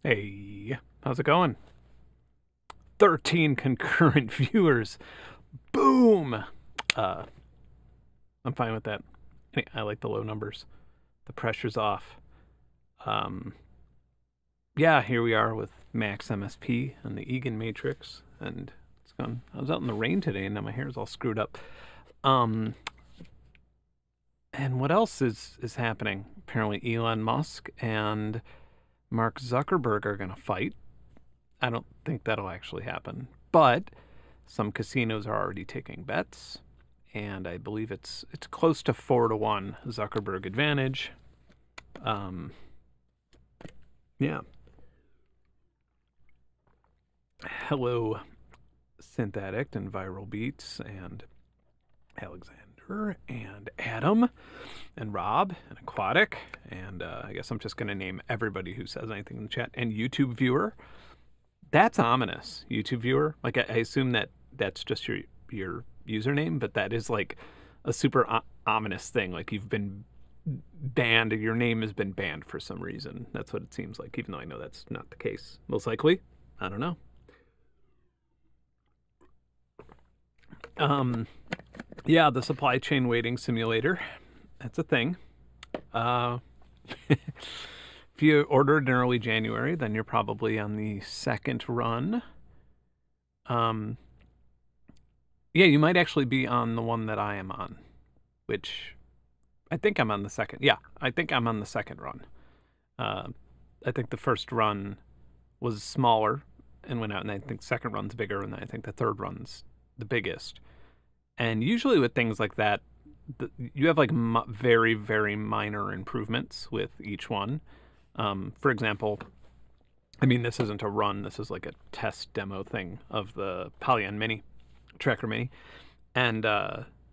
Hey, how's it going? 13 concurrent viewers. Boom! I'm fine with that. I like the low numbers. The pressure's off. Yeah, here we are with Max MSP and the EAGANMATRIX, and it's gone. I was out in the rain today, and now my hair's all screwed up. And what else is happening? Apparently, Elon Musk and Mark Zuckerberg are going to fight. I don't think that'll actually happen, but some casinos are already taking bets, and I believe it's close to 4-1 Zuckerberg advantage. Yeah. Hello, Synth Addict and Viral Beats and Alexander and Adam and Rob and Aquatic, and I guess I'm just going to name everybody who says anything in the chat, and YouTube viewer. That's ominous, YouTube viewer. Like, I assume that's just your username, but that is like a super ominous thing. Like, you've been banned, or your name has been banned for some reason. That's what it seems like, even though I know that's not the case. Most likely. I don't know. Yeah, the supply chain waiting simulator. That's a thing. If you ordered in early January, then you're probably on the second run. Yeah, you might actually be on the one that I am on, which I think I'm on the second. Yeah, I think I'm on the second run. I think the first run was smaller and went out, and I think the second run's bigger, and I think the third run's the biggest. And usually with things like that, you have like very, very minor improvements with each one. For example, I mean, this isn't a run. This is like a test demo thing of the Polyon Mini, Tracker Mini. And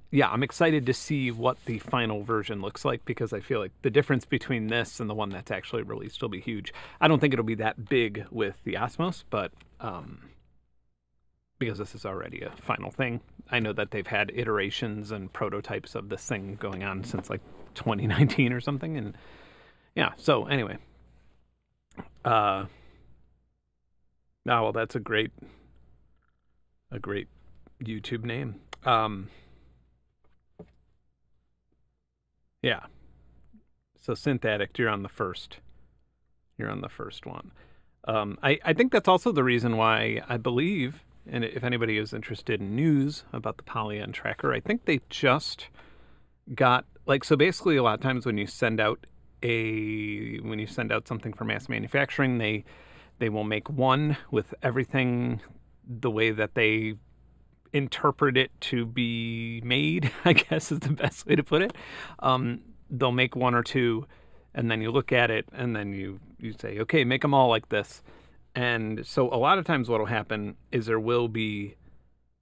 yeah, I'm excited to see what the final version looks like, because I feel like the difference between this and the one that's actually released will be huge. I don't think it'll be that big with the Osmose, but because this is already a final thing. I know that they've had iterations and prototypes of this thing going on since like 2019 or something. And yeah, so anyway. Oh, well, that's a great YouTube name. Yeah. So Synth Addict, you're on the first one. I think that's also the reason why I believe, and if anybody is interested in news about the Polyon tracker, I think they just got, like, so basically a lot of times when you send out something for mass manufacturing, they will make one with everything the way that they interpret it to be made, I guess is the best way to put it. They'll make one or two, and then you look at it, and then you say, okay, make them all like this. And so a lot of times what will happen is there will be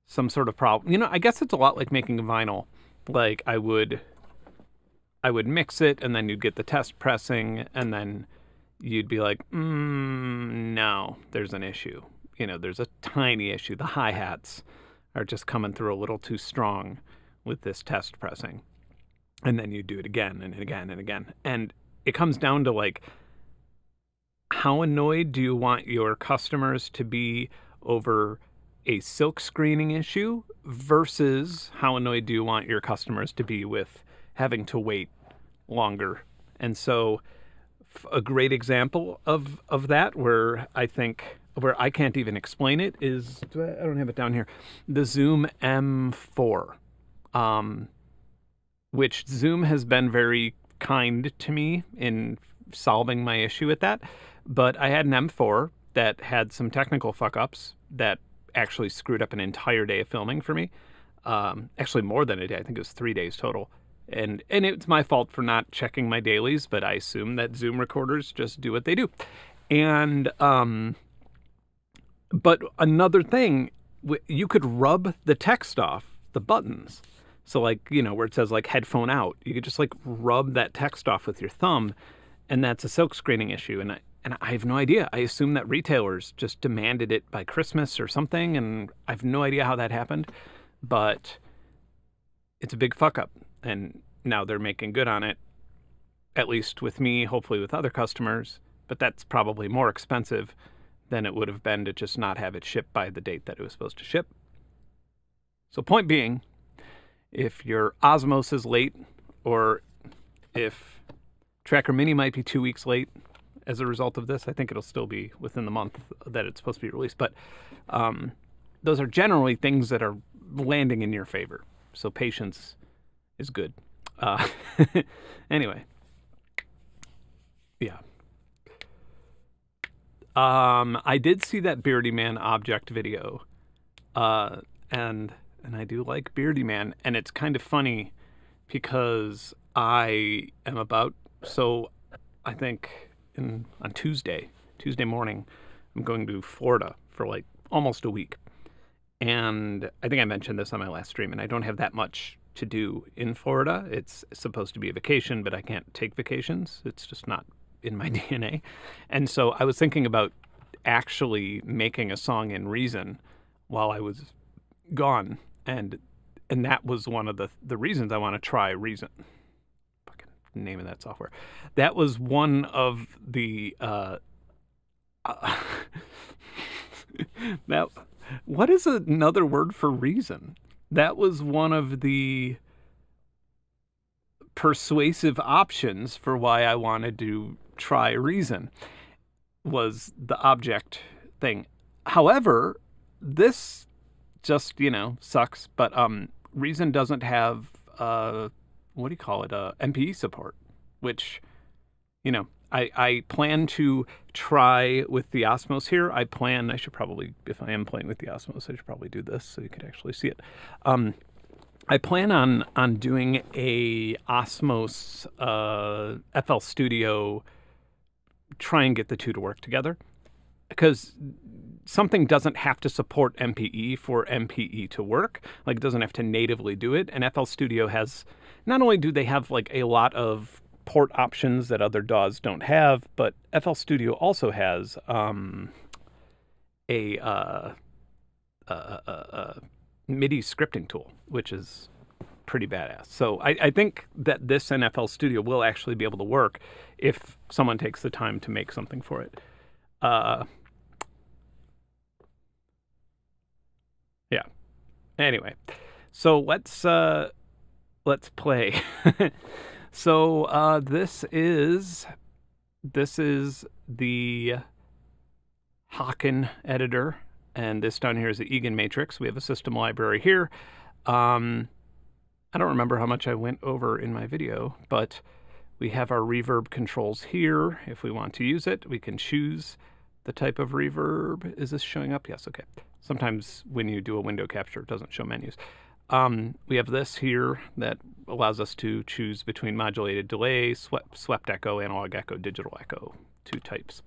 some sort of problem. You know, I guess it's a lot like making vinyl. Like, I would mix it, and then you'd get the test pressing, and then you'd be like, no, there's an issue. You know, there's a tiny issue. The hi-hats are just coming through a little too strong with this test pressing. And then you do it again and again and again. And it comes down to, like, how annoyed do you want your customers to be over a silk screening issue versus how annoyed do you want your customers to be with having to wait longer. And so a great example of that where I can't even explain it is, I don't have it down here, the Zoom M4, which Zoom has been very kind to me in solving my issue with that. But I had an M4 that had some technical fuck-ups that actually screwed up an entire day of filming for me. Actually more than a day. I think it was 3 days total. And it's my fault for not checking my dailies, but I assume that Zoom recorders just do what they do. And but another thing, you could rub the text off the buttons. So, like, you know, where it says like headphone out, you could just like rub that text off with your thumb, and that's a silk screening issue. And I have no idea. I assume that retailers just demanded it by Christmas or something, and I have no idea how that happened. But it's a big fuck up, and now they're making good on it, at least with me, hopefully with other customers. but that's probably more expensive than it would have been to just not have it shipped by the date that it was supposed to ship. So point being, if your Osmose is late, or if Tracker Mini might be 2 weeks late as a result of this, I think it'll still be within the month that it's supposed to be released. But those are generally things that are landing in your favor. So patience is good. Anyway. Yeah. I did see that Beardy Man object video. And I do like Beardy Man. And it's kind of funny because I am about... So I think on Tuesday morning, I'm going to Florida for like almost a week. And I think I mentioned this on my last stream, and I don't have that much to do in Florida. It's supposed to be a vacation, but I can't take vacations. It's just not in my DNA. And so I was thinking about actually making a song in Reason while I was gone. And that was one of the reasons I want to try Reason. Fucking name of that software. That was one of the... What is another word for reason? That was one of the persuasive options for why I wanted to try Reason, was the object thing. However, this just, sucks, but Reason doesn't have, MPE support, which, I plan to try with the Osmose here. I should probably, if I am playing with the Osmose, I should probably do this so you could actually see it. I plan on doing a Osmose FL Studio, try and get the two to work together. Because something doesn't have to support MPE for MPE to work. Like, it doesn't have to natively do it. And FL Studio has, not only do they have like a lot of port options that other DAWs don't have, but FL Studio also has a MIDI scripting tool, which is pretty badass. So I think that this and FL Studio will actually be able to work if someone takes the time to make something for it. Yeah. Anyway, so let's play. So this is the Haken editor, and this down here is the EAGANMATRIX. We have a system library here. I don't remember how much I went over in my video, but we have our reverb controls here. If we want to use it, we can choose the type of reverb. Is this showing up? Yes, okay. Sometimes when you do a window capture, it doesn't show menus. We have this here that allows us to choose between modulated delay, swept echo, analog echo, digital echo, two types.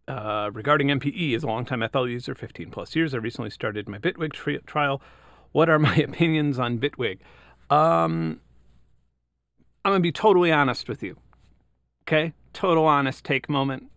Regarding MPE, as a longtime FL user, 15 plus years, I recently started my Bitwig trial. What are my opinions on Bitwig? I'm going to be totally honest with you. Okay? Total honest take moment.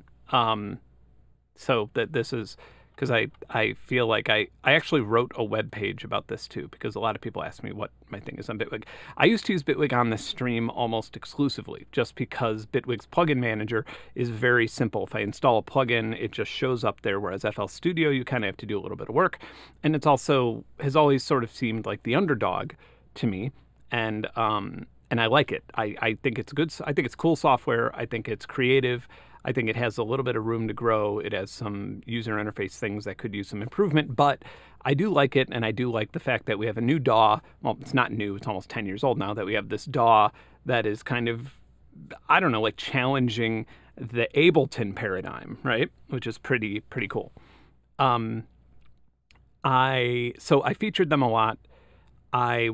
So that this is... Because I feel like I actually wrote a web page about this too, because a lot of people ask me what my thing is on Bitwig. I used to use Bitwig on this stream almost exclusively, just because Bitwig's plugin manager is very simple. If I install a plugin, it just shows up there, whereas FL Studio, you kind of have to do a little bit of work. And it's also has always sort of seemed like the underdog to me, and I like it. I think it's good. I think it's cool software. I think it's creative. I think it has a little bit of room to grow. It has some user interface things that could use some improvement, but I do like it, and I do like the fact that we have a new DAW. Well, it's not new. It's almost 10 years old now that we have this DAW that is kind of, I don't know, like challenging the Ableton paradigm, right? Which is pretty cool. So I featured them a lot. At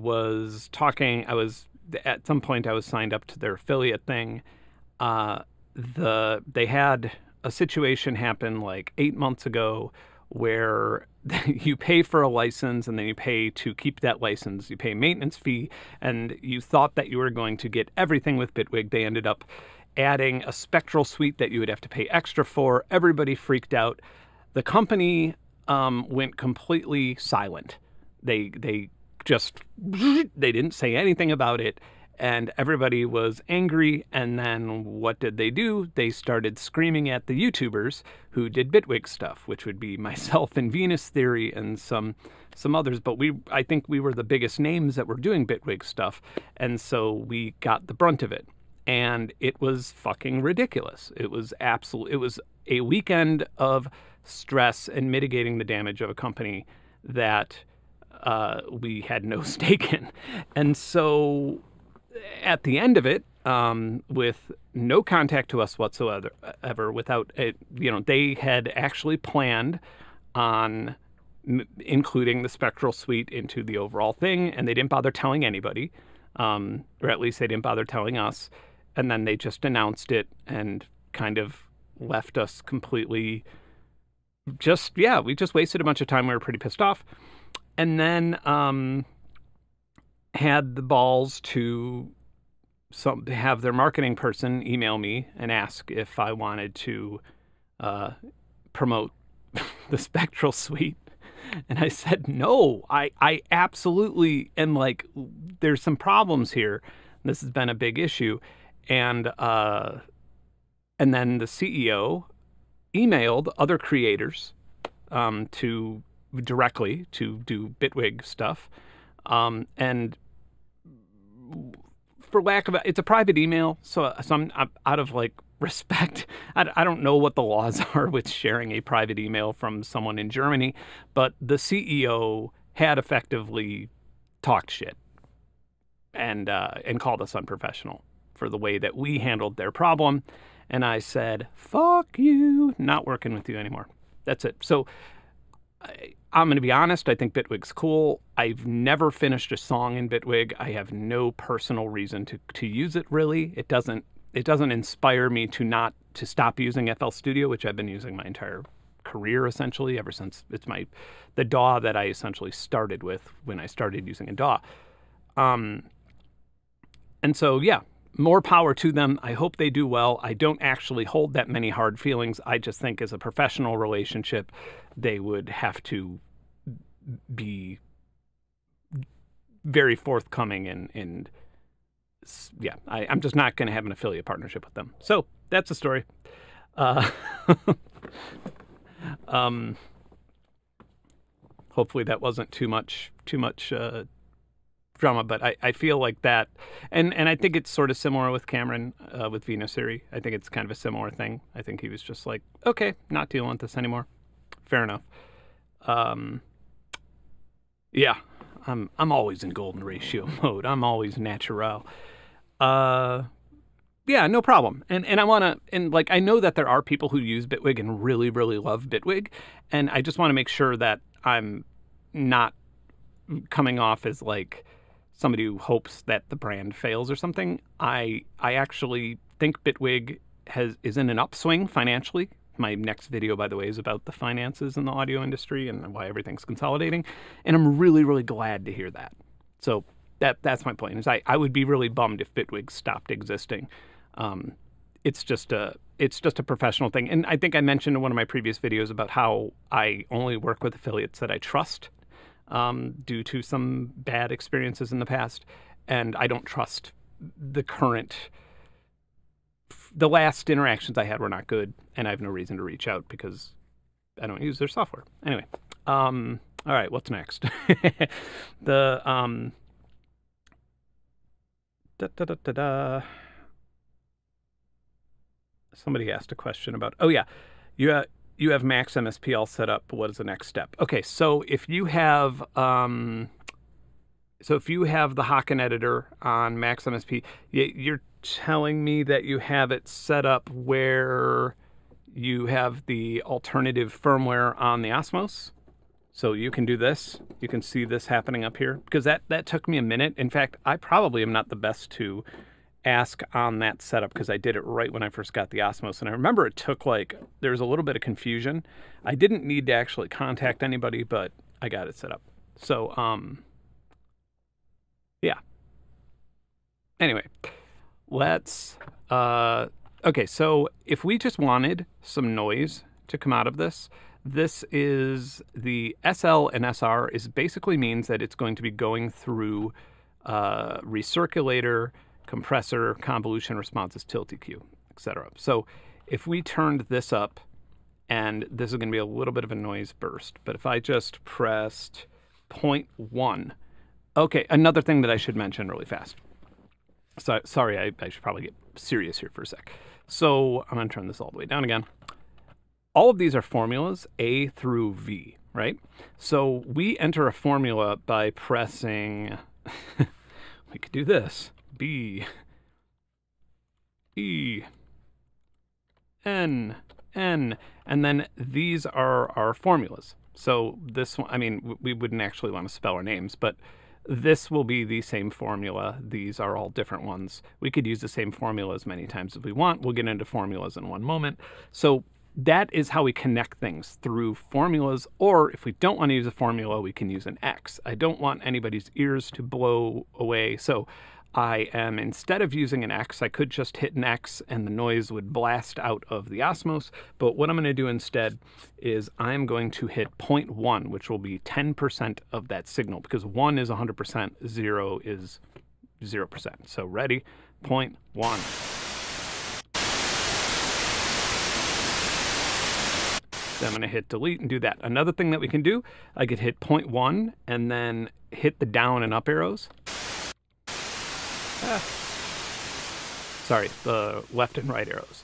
some point I was signed up to their affiliate thing. They had a situation happen like 8 months ago where you pay for a license and then you pay to keep that license. You pay a maintenance fee, and you thought that you were going to get everything with Bitwig. They ended up adding a spectral suite that you would have to pay extra for. Everybody freaked out. The company went completely silent. They didn't say anything about it. and everybody was angry. And then what did they do? They started screaming at the YouTubers who did Bitwig stuff, which would be myself and Venus Theory and some others. But I think we were the biggest names that were doing Bitwig stuff, and so we got the brunt of it. And it was fucking ridiculous. It was a weekend of stress and mitigating the damage of a company that we had no stake in. And so at the end of it, with no contact to us whatsoever, without it, they had actually planned on including the Spectral Suite into the overall thing, and they didn't bother telling anybody, or at least they didn't bother telling us. And then they just announced it and kind of left us completely we just wasted a bunch of time. We were pretty pissed off. And then had the balls to have their marketing person email me and ask if I wanted to promote the Spectral Suite. And I said, no, I absolutely am like, there's some problems here. This has been a big issue. And then the CEO emailed other creators directly to do Bitwig stuff. And for lack of it's a private email, so I'm out of like respect. I don't know what the laws are with sharing a private email from someone in Germany, but the CEO had effectively talked shit and called us unprofessional for the way that we handled their problem. And I said, fuck you, not working with you anymore. That's it. So I'm going to be honest. I think Bitwig's cool. I've never finished a song in Bitwig. I have no personal reason to use it, really. It doesn't inspire me to stop using FL Studio, which I've been using my entire career, essentially, ever since it's the DAW that I essentially started with when I started using a DAW. And so, yeah, more power to them. I hope they do well. I don't actually hold that many hard feelings. I just think as a professional relationship, they would have to be very forthcoming and yeah, I'm just not going to have an affiliate partnership with them. So that's the story. Hopefully that wasn't too much drama, but I feel like that, and I think it's sort of similar with Cameron, with Venus Theory. I think it's kind of a similar thing. I think he was just like, okay, not dealing with this anymore. Fair enough. Yeah, I'm always in golden ratio mode. I'm always natural. Yeah, no problem. And I want to, and like, I know that there are people who use Bitwig and really, really love Bitwig. And I just want to make sure that I'm not coming off as like somebody who hopes that the brand fails or something. I actually think Bitwig is in an upswing financially. My next video, by the way, is about the finances in the audio industry and why everything's consolidating. And I'm really, really glad to hear that. So that's my point. Is I would be really bummed if Bitwig stopped existing. It's just a professional thing. And I think I mentioned in one of my previous videos about how I only work with affiliates that I trust, due to some bad experiences in the past. And I don't trust the last interactions I had were not good, and I have no reason to reach out because I don't use their software. Anyway, all right, what's next? Somebody asked a question about, oh yeah, you have Max MSP all set up. What is the next step? Okay, so if you have the Haken editor on Max MSP, you're telling me that you have it set up where you have the alternative firmware on the Osmose. So you can do this. You can see this happening up here, because that took me a minute. In fact, I probably am not the best to ask on that setup because I did it right when I first got the Osmose. And I remember it took there was a little bit of confusion. I didn't need to actually contact anybody, but I got it set up. So, yeah. Anyway, let's, okay, so if we just wanted some noise to come out of this is the SL and SR basically means that it's going to be going through recirculator compressor, convolution response is tilt EQ, etc. So if we turned this up, and this is going to be a little bit of a noise burst, but if I just pressed 0.1, okay, another thing that I should mention really fast. So, sorry, I should probably get serious here for a sec. So I'm going to turn this all the way down again. All of these are formulas, A through V, right? So we enter a formula by pressing, we could do this, B, E, N, N, and then these are our formulas. So this one, I mean, we wouldn't actually want to spell our names, but this will be the same formula. These are all different ones. We could use the same formula as many times as we want. We'll get into formulas in one moment. So that is how we connect things, through formulas, or if we don't want to use a formula, we can use an X. I don't want anybody's ears to blow away, so I am, instead of using an X, I could just hit an X and the noise would blast out of the Osmose. But what I'm going to do instead is I'm going to hit 0.1, which will be 10% of that signal, because 1 is 100%, 0 is 0%. So ready? 0.1. Then I'm going to hit delete and do that. Another thing that we can do, I could hit 0.1 and then hit the down and up arrows. Sorry, the left and right arrows.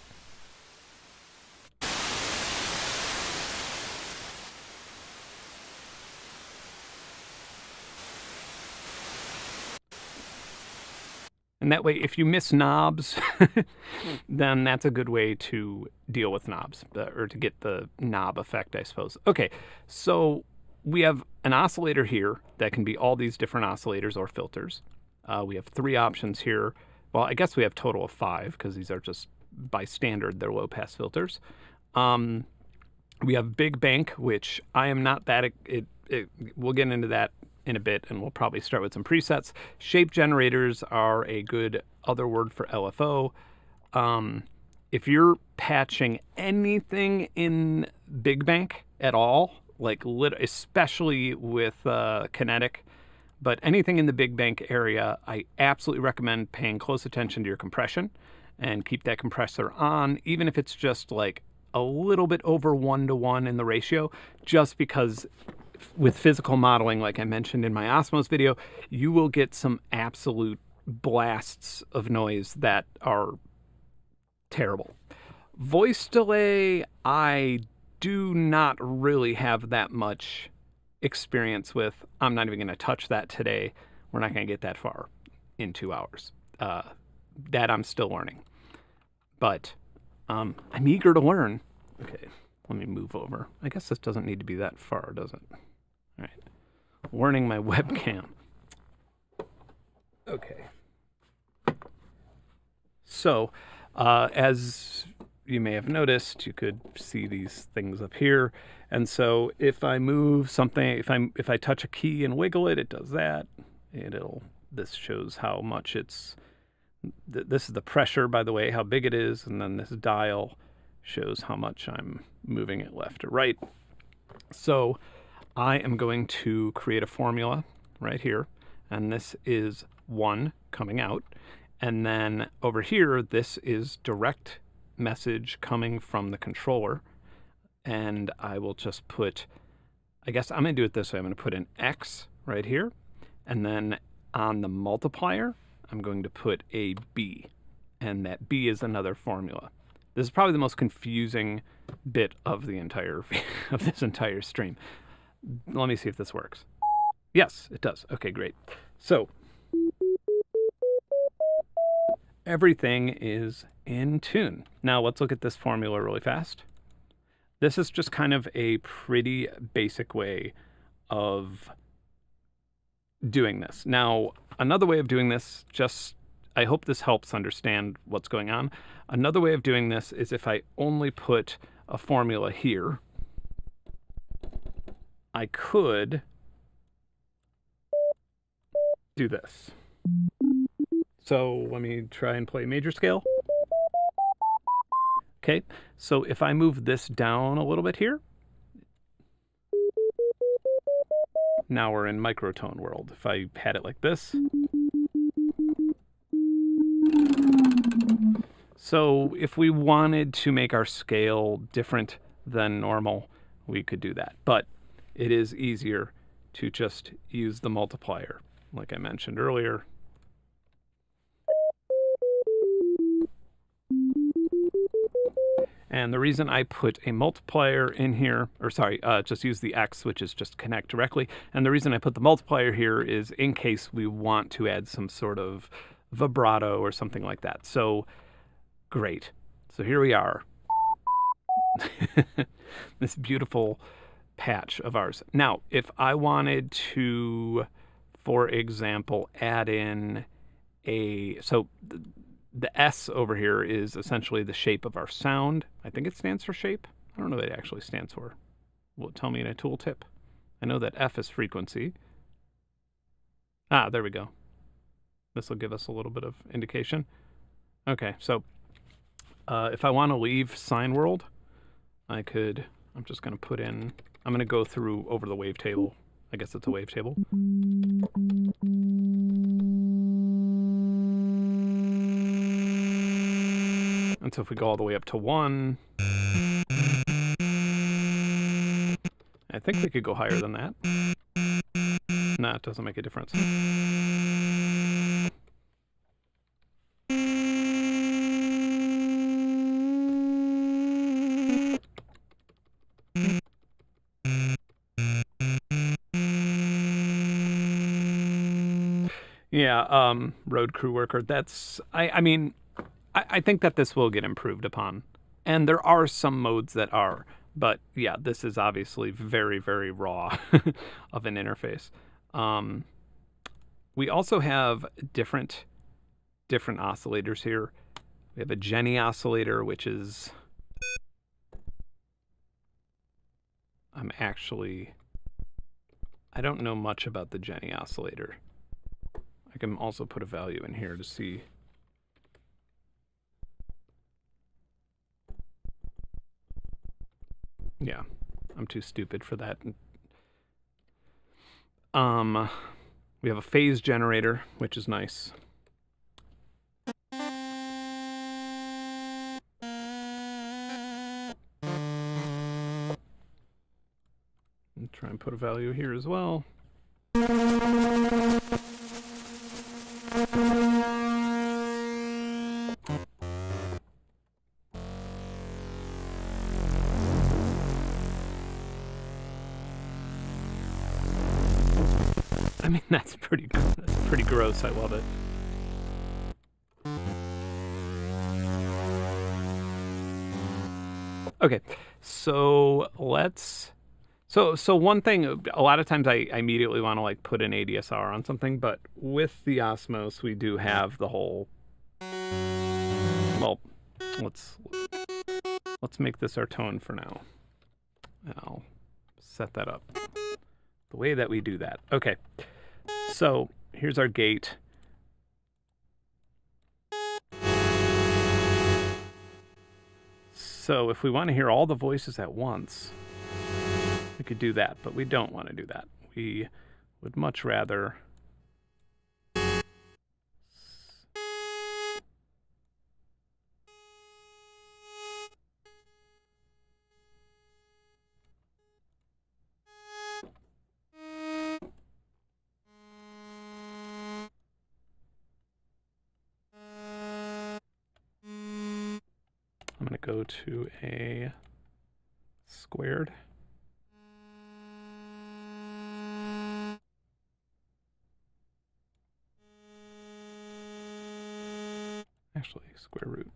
And that way, if you miss knobs, then that's a good way to deal with knobs, or to get the knob effect, I suppose. Okay, so we have an oscillator here that can be all these different oscillators or filters. We have 3 options here. Well, I guess we have total of 5, because these are just, by standard, they're low-pass filters. We have Big Bank, which I am not that... we'll get into that in a bit, and we'll probably start with some presets. Shape generators are a good other word for LFO. If you're patching anything in Big Bank at all, like especially with Kinetic, but anything in the Big Bank area, I absolutely recommend paying close attention to your compression and keep that compressor on, even if it's just like a little bit over 1-to-1 in the ratio, just because with physical modeling, like I mentioned in my Osmose video, you will get some absolute blasts of noise that are terrible. Voice delay, I do not really have that much experience with. I'm not even going to touch that today. We're not going to get that far in 2 hours. That I'm still learning. But I'm eager to learn. Okay, let me move over. I guess this doesn't need to be that far, does it? All right. Learning my webcam. Okay. So, as you may have noticed, you could see these things up here. And so if I move something, if I touch a key and wiggle it, it does that. This shows how much it's, this is the pressure, by the way, how big it is. And then this dial shows how much I'm moving it left or right. So I am going to create a formula right here. And this is 1 coming out. And then over here, this is direct message coming from the controller. And I will just put, I guess I'm going to do it this way. I'm going to put an X right here. And then on the multiplier, I'm going to put a B. And that B is another formula. This is probably the most confusing bit of the entire of this entire stream. Let me see if this works. Yes, it does. Okay, great. So everything is in tune. Now let's look at this formula really fast. This is just kind of a pretty basic way of doing this. Now, another way of doing this, I hope this helps understand what's going on. Another way of doing this is if I only put a formula here, I could do this. So let me try and play major scale. Okay, so if I move this down a little bit here, now we're in microtone world. If I had it like this, So if we wanted to make our scale different than normal, we could do that. But it is easier to just use the multiplier, like I mentioned earlier. And the reason I put a multiplier in here, or sorry, just use the X, which is just connect directly. And the reason I put the multiplier here is in case we want to add some sort of vibrato or something like that. So great. So here we are. This beautiful patch of ours. Now, if I wanted to, for example, add in so the S over here is essentially the shape of our sound. I think it stands for shape. I don't know what it actually stands for. Will it tell me in a tooltip? I know that F is frequency. Ah, there we go. This will give us a little bit of indication. Okay, so if I want to leave sine world, I'm just going to put in, I'm going to go through over the wavetable. I guess it's a wavetable. And so if we go all the way up to 1, I think we could go higher than that. Nah, it doesn't make a difference. Yeah, road crew worker. That's, I mean, I think that this will get improved upon. And there are some modes that are, but yeah, this is obviously very, very raw of an interface. We also have different oscillators here. We have a Jenny oscillator, which is, I don't know much about the Jenny oscillator. I can also put a value in here to see. Yeah, I'm too stupid for that. We have a phase generator, which is nice. And try and put a value here as well. I mean, that's pretty gross. I love it. Okay, so let's. So one thing, a lot of times I immediately want to like put an ADSR on something, but with the Osmose we do have the whole. Well, let's make this our tone for now. And I'll set that up the way that we do that. Okay. So here's our gate. So if we want to hear all the voices at once, we could do that, but we don't want to do that. We would much rather I'm going to go to a squared. Actually, square root.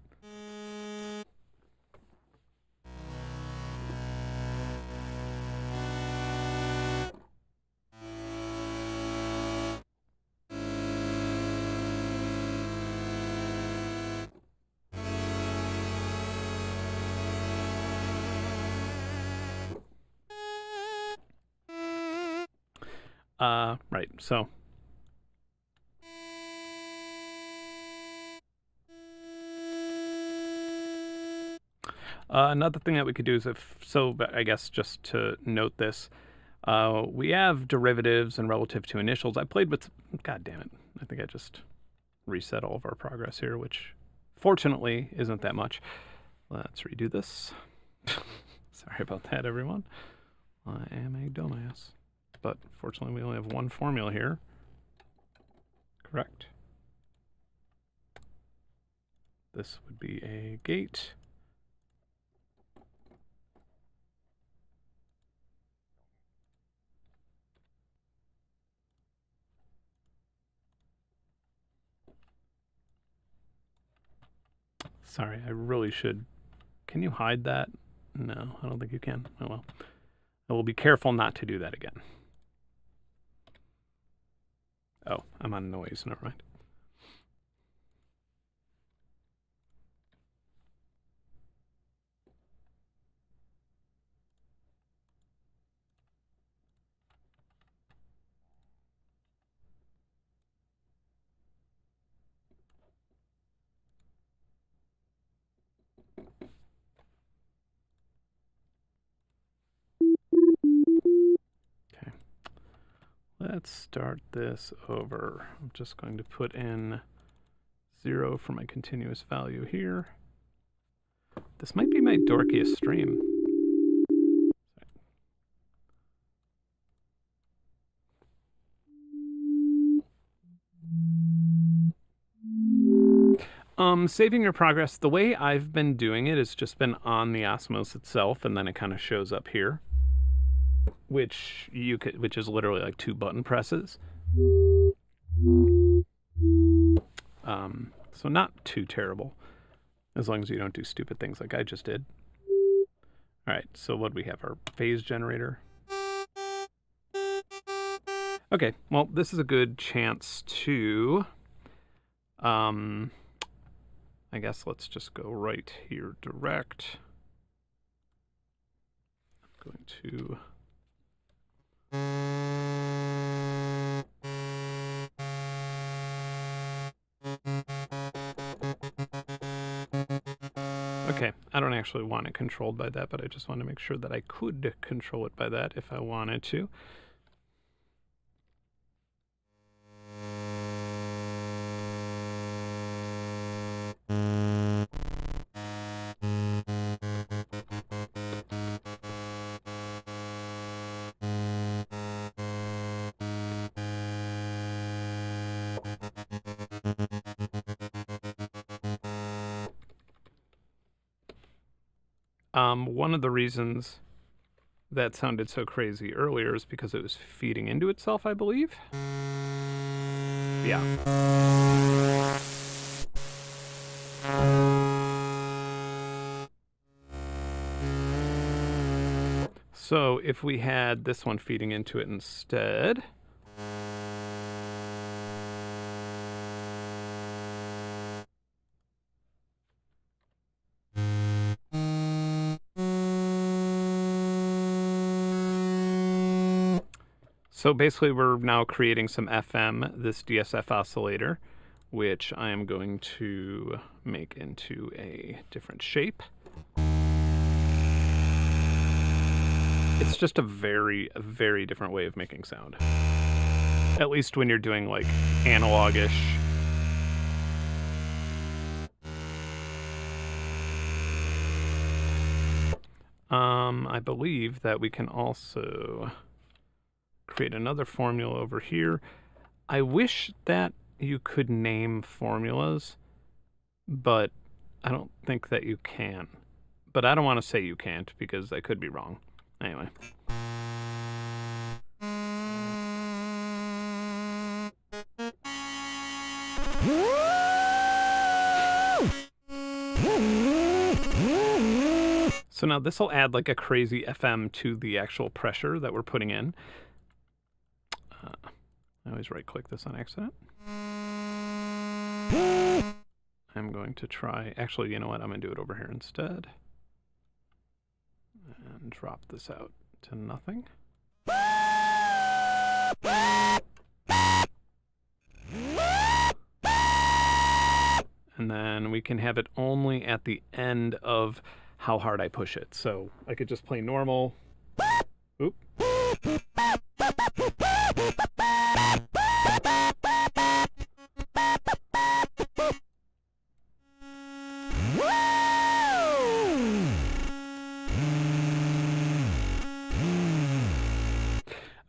Right, so another thing that we could do is but I guess just to note this, we have derivatives and relative to initials. I played with, god damn it, I think I just reset all of our progress here, which fortunately isn't that much. Let's redo this. Sorry about that, everyone. I am a dumbass. But fortunately, we only have one formula here. Correct. This would be a gate. Sorry, I really should. Can you hide that? No, I don't think you can. Oh well. I will be careful not to do that again. Oh, I'm on noise. Never mind. Let's start this over. I'm just going to put in 0 for my continuous value here. This might be my dorkiest stream. Saving your progress, the way I've been doing it has just been on the Osmose itself, and then it kind of shows up here. Which is literally like 2 button presses. So not too terrible, as long as you don't do stupid things like I just did. All right, so what do we have? Our phase generator. Okay, well, this is a good chance to, I guess let's just go right here, direct. I'm going to okay, I don't actually want it controlled by that, but I just want to make sure that I could control it by that if I wanted to. One of the reasons that sounded so crazy earlier is because it was feeding into itself, I believe. Yeah. So if we had this one feeding into it instead. So basically we're now creating some FM, this DSF oscillator, which I am going to make into a different shape. It's just a very different way of making sound. At least when you're doing like analog-ish. I believe that we can also create another formula over here. I wish that you could name formulas, but I don't think that you can. But I don't want to say you can't because I could be wrong. Anyway. So now this will add like a crazy FM to the actual pressure that we're putting in. I always right-click this on accident. I'm going to try, actually, you know what? I'm going to do it over here instead. And drop this out to nothing. And then we can have it only at the end of how hard I push it. So I could just play normal. Oop.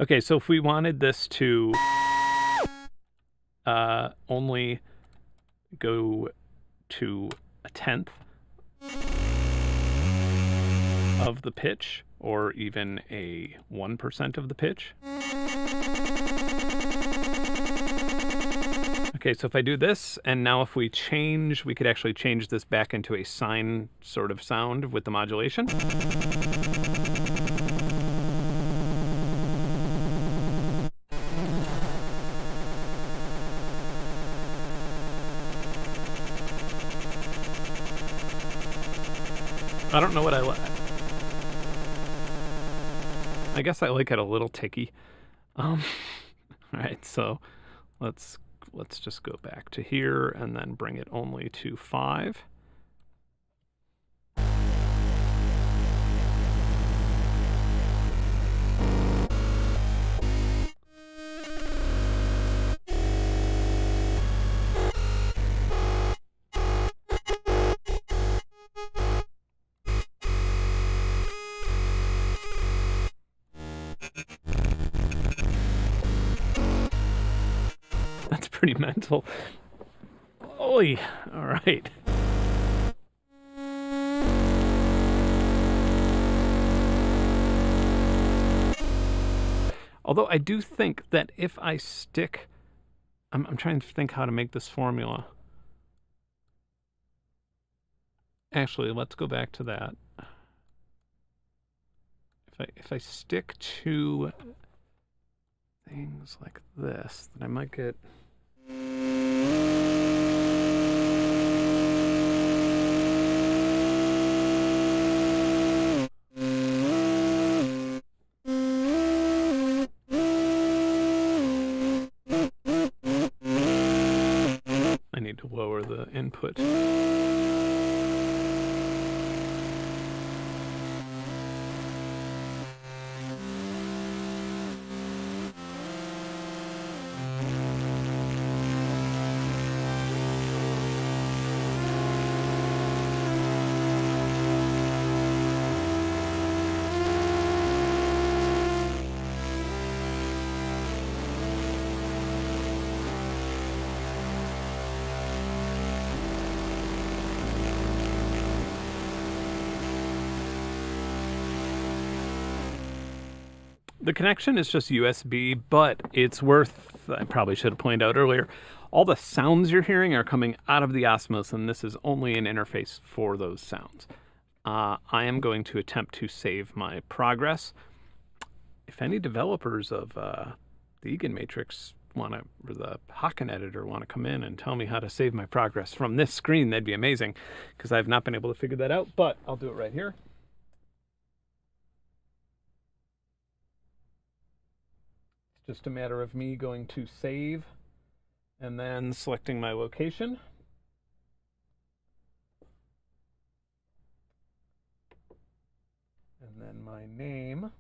Okay, so if we wanted this to only go to a tenth of the pitch, or even a 1% of the pitch. Okay, so if I do this, and now if we change, we could actually change this back into a sine sort of sound with the modulation. I don't know what I like. I guess I like it a little ticky. All right, so let's just go back to here and then bring it only to 5. That's pretty mental. Oy, all right. Although I do think that if I stick, I'm trying to think how to make this formula. Actually, let's go back to that. If I stick to things like this, then I might get. I need to lower the input. The connection is just USB, but it's worth, I probably should have pointed out earlier, all the sounds you're hearing are coming out of the Osmose, and this is only an interface for those sounds. I am going to attempt to save my progress. If any developers of the EAGANMATRIX want to, or the Haken editor want to come in and tell me how to save my progress from this screen, that'd be amazing, because I've not been able to figure that out, but I'll do it right here. Just a matter of me going to save and then selecting my location. And then my name.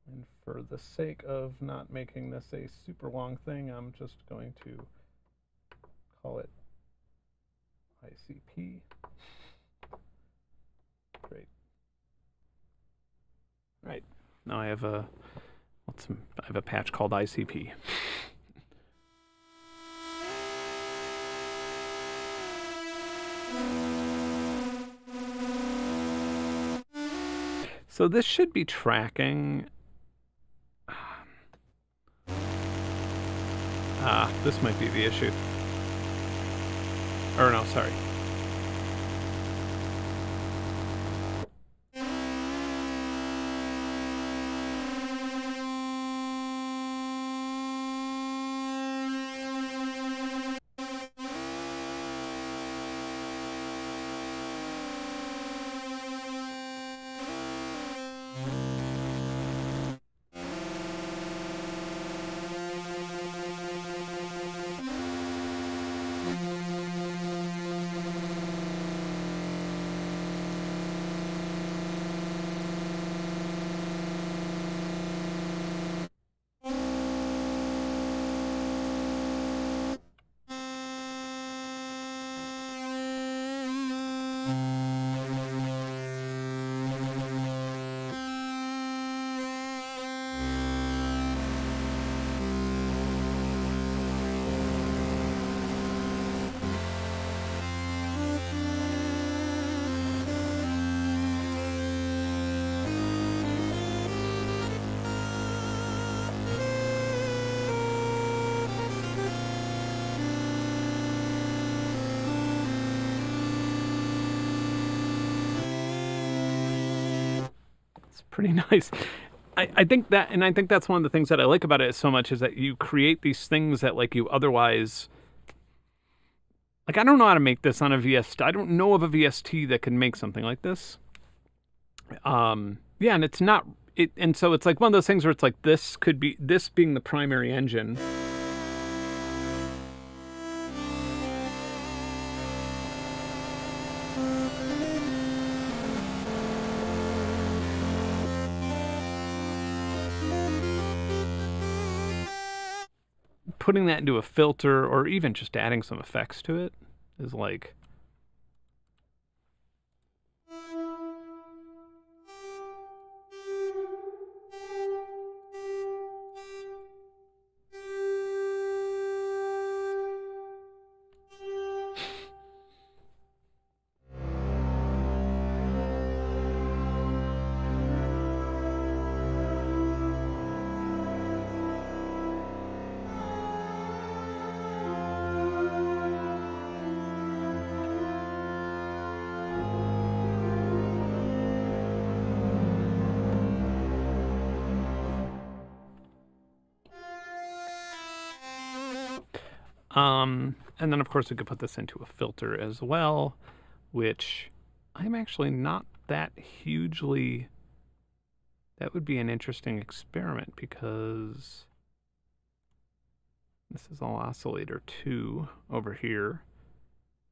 And for the sake of not making this a super long thing, I'm just going to call it ICP. Great. Right. Now I have a patch called ICP. So this should be tracking. This might be the issue. Or no, sorry. pretty nice. I think that, and I think that's one of the things that I like about it so much, is that you create these things that like you otherwise, like I don't know how to make this on a VST. I don't know of a VST that can make something like this. Yeah, and it's not it, and so it's like one of those things where it's like this could be, this being the primary engine. Putting that into a filter, or even just adding some effects to it, is like, and then of course we could put this into a filter as well, which I'm actually not that hugely, that would be an interesting experiment, because this is all oscillator 2 over here.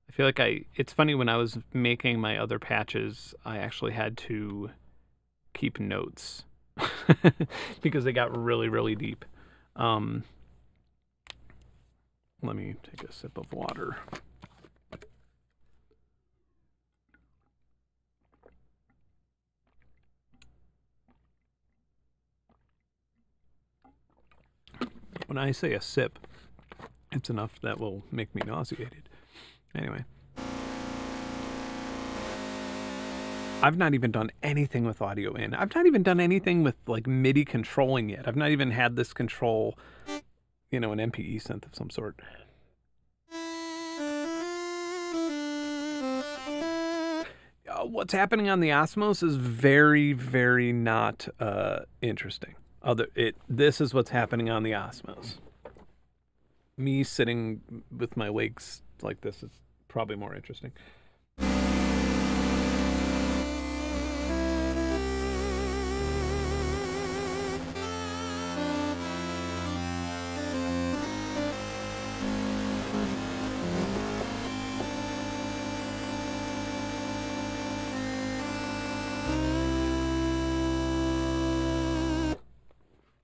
I feel like it's funny, when I was making my other patches, I actually had to keep notes because they got really, really deep. Let me take a sip of water. When I say a sip, it's enough that will make me nauseated. Anyway. I've not even done anything with audio in. I've not even done anything with like MIDI controlling yet. I've not even had this control, you know, an MPE synth of some sort. What's happening on the Osmose is very, very not interesting. This is what's happening on the Osmose. Me sitting with my legs like this is probably more interesting.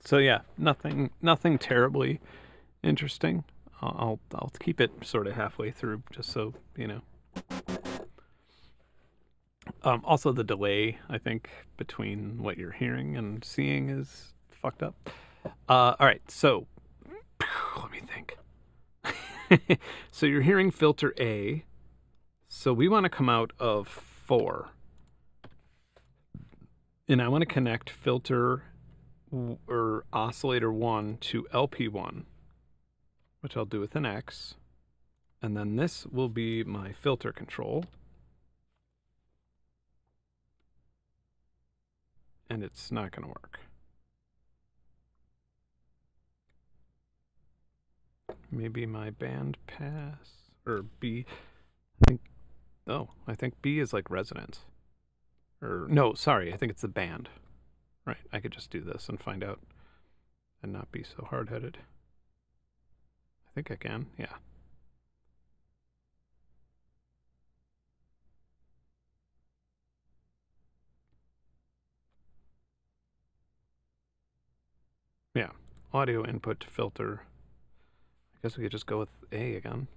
So yeah, nothing terribly interesting. I'll keep it sort of halfway through, just so you know. Also, the delay, I think, between what you're hearing and seeing is fucked up. All right, so let me think. So you're hearing filter A. So we want to come out of 4, and I want to connect filter or oscillator 1 to LP1, which I'll do with an X, and then this will be my filter control, and it's not going to work. Maybe my band pass, or B, I think B is like resonance, or no, sorry, I think it's the band. Right, I could just do this and find out and not be so hard-headed. I think I can, yeah. Yeah, audio input to filter. I guess we could just go with A again.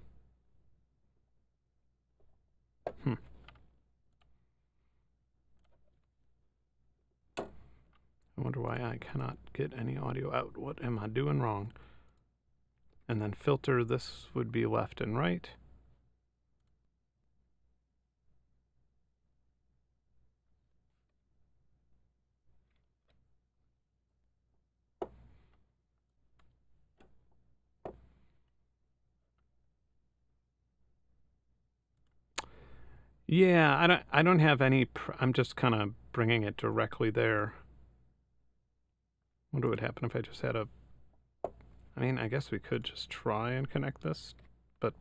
I wonder why I cannot get any audio out. What am I doing wrong? And then filter, this would be left and right. Yeah, I don't have any, I'm just kind of bringing it directly there. Wonder what would happen if I just had a... I mean, I guess we could just try and connect this, but...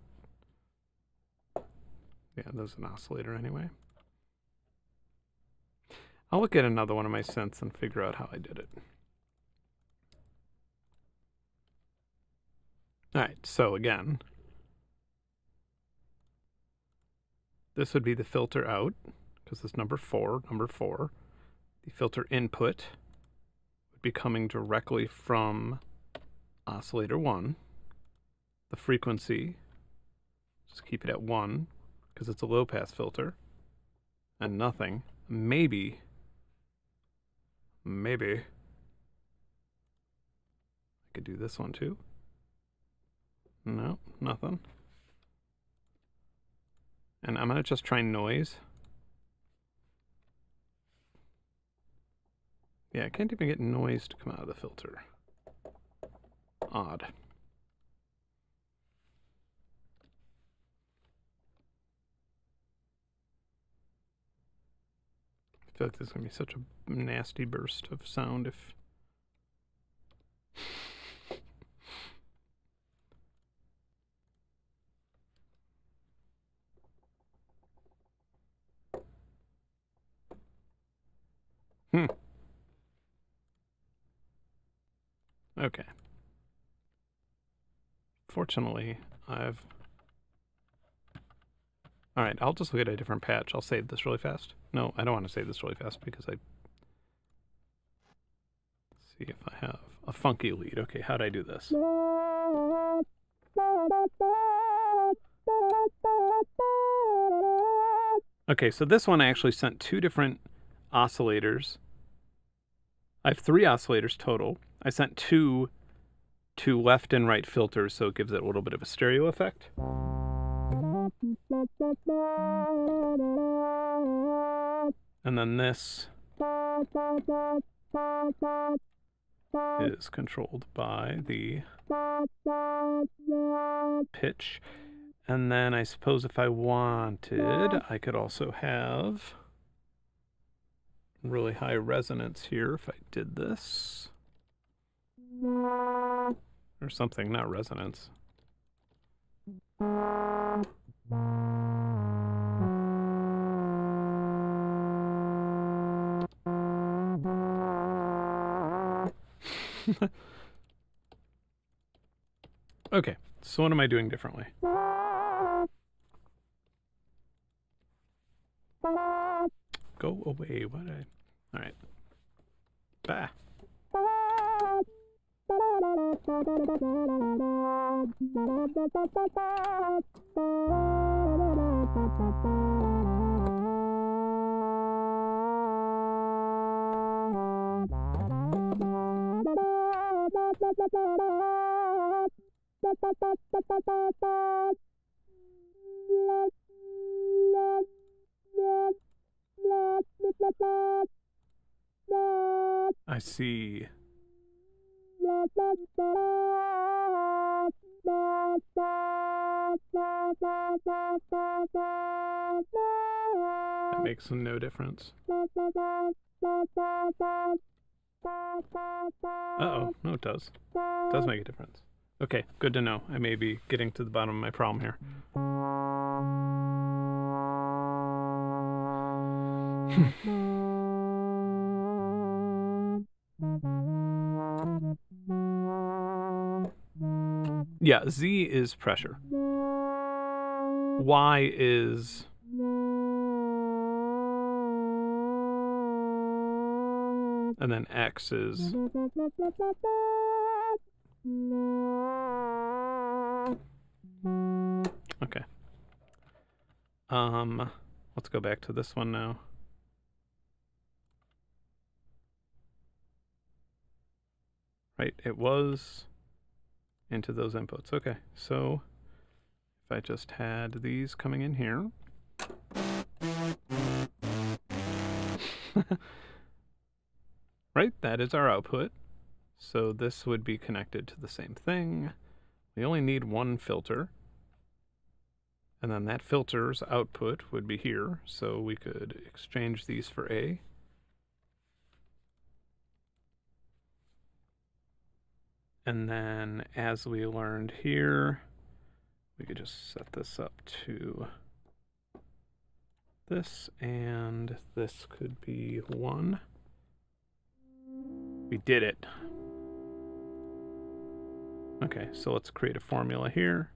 yeah, there's an oscillator anyway. I'll look at another one of my synths and figure out how I did it. Alright, so again, this would be the filter out, because it's number 4. The filter input would be coming directly from oscillator 1. The frequency, just keep it at 1, because it's a low-pass filter, and nothing. Maybe I could do this one too. No, nothing. And I'm going to just try noise. Yeah, I can't even get noise to come out of the filter. Odd. I feel like there's going to be such a nasty burst of sound if... Okay. Fortunately, I've... Alright, I'll just look at a different patch. I'll save this really fast. No, I don't want to save this really fast because I... Let's see if I have a funky lead. Okay, how'd I do this? Okay, so this one I actually sent 2 different oscillators. I have 3 oscillators total. I sent 2 to left and right filters, so it gives it a little bit of a stereo effect. And then this is controlled by the pitch. And then I suppose if I wanted, I could also have really high resonance here if I did this. Or something, not resonance. Okay, so what am I doing differently? Go away, what I... Alright. Bah. I see. That makes no difference. Uh-oh, no it does. It does make a difference. Okay, good to know. I may be getting to the bottom of my problem here. Yeah, Z is pressure. Y is... and then X is... Okay. Let's go back to this one now. Right, it was into those inputs. Okay, so if I just had these coming in here. Right, that is our output. So this would be connected to the same thing. We only need one filter. And then that filter's output would be here. So we could exchange these for A. And then as we learned here, we could just set this up to this, and this could be 1. We did it. Okay, so let's create a formula here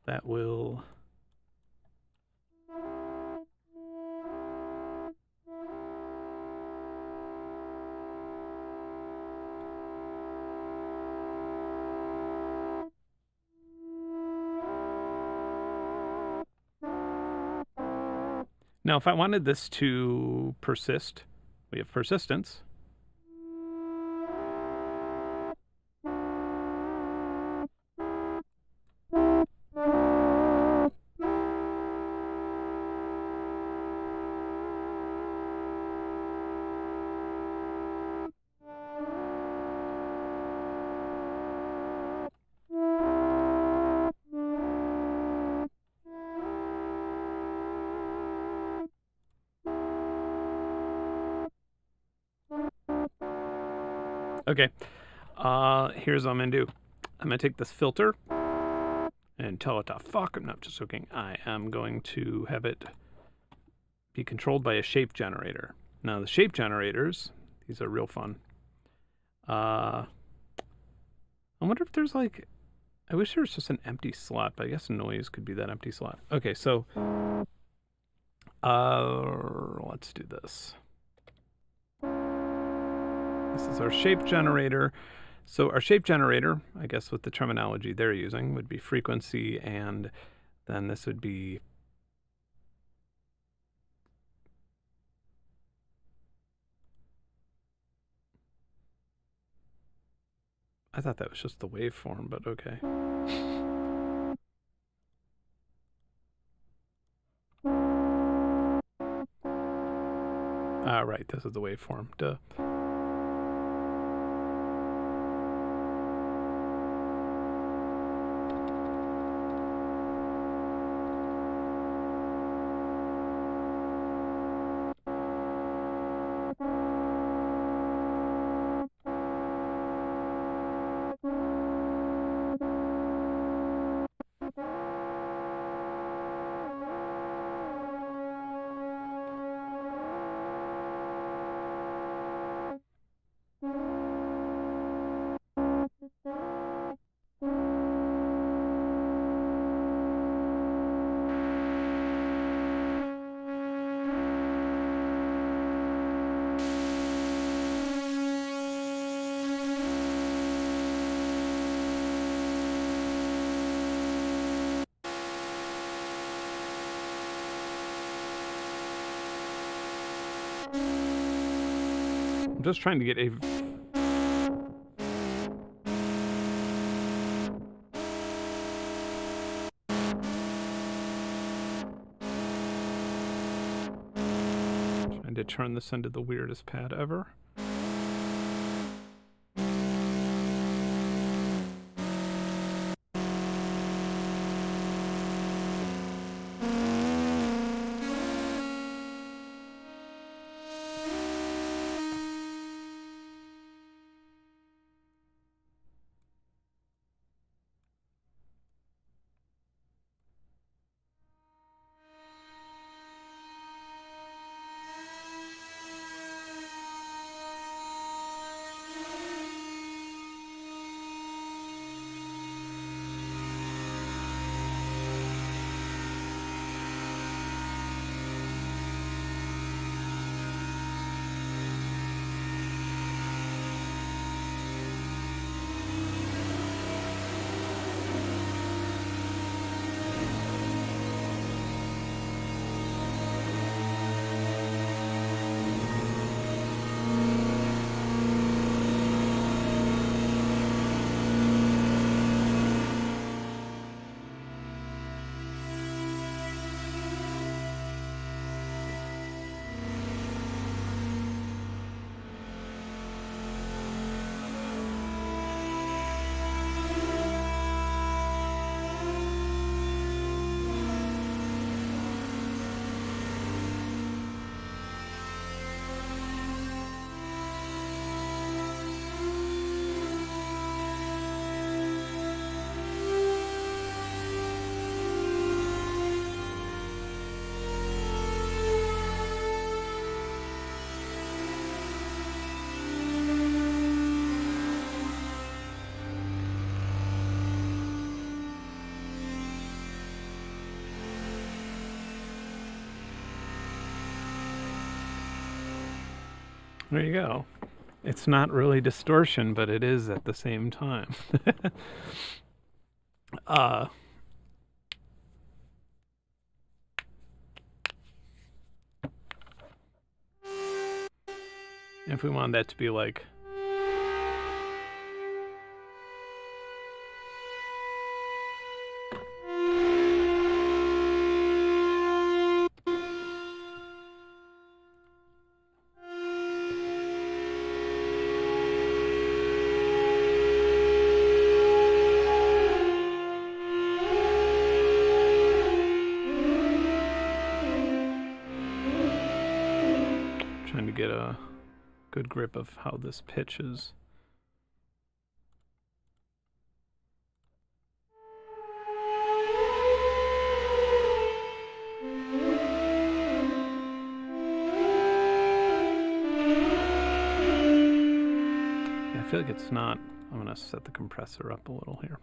that will now if I wanted this to persist, we have persistence. Okay, here's what I'm gonna do. I'm gonna take this filter and tell it to fuck. I'm not just joking. I am going to have it be controlled by a shape generator. Now the shape generators, these are real fun. I wonder if there's like, I wish there was just an empty slot, but I guess noise could be that empty slot. Okay, so let's do this. This is our shape generator. So our shape generator, I guess with the terminology they're using, would be frequency, and then this would be I thought that was just the waveform, but okay. Right, this is the waveform. Duh. I'm just trying to get a trying to turn this into the weirdest pad ever. There you go. It's not really distortion, but it is at the same time. If we want that to be like... Trying to get a good grip of how this pitches. I feel like it's not. I'm going to set the compressor up a little here.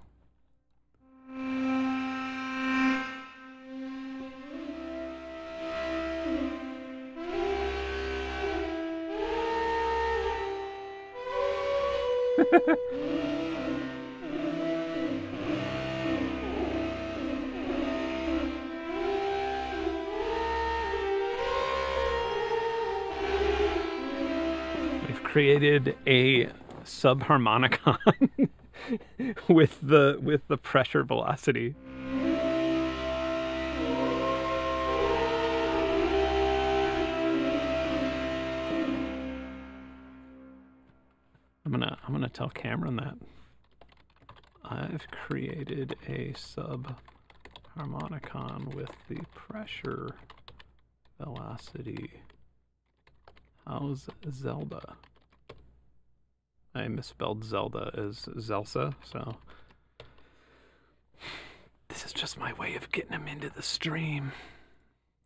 We've created a subharmonicon with the pressure velocity. I'm gonna tell Cameron that I've created a subharmonicon with the pressure velocity. How's Zelda? I misspelled Zelda as Zelsa, so this is just my way of getting him into the stream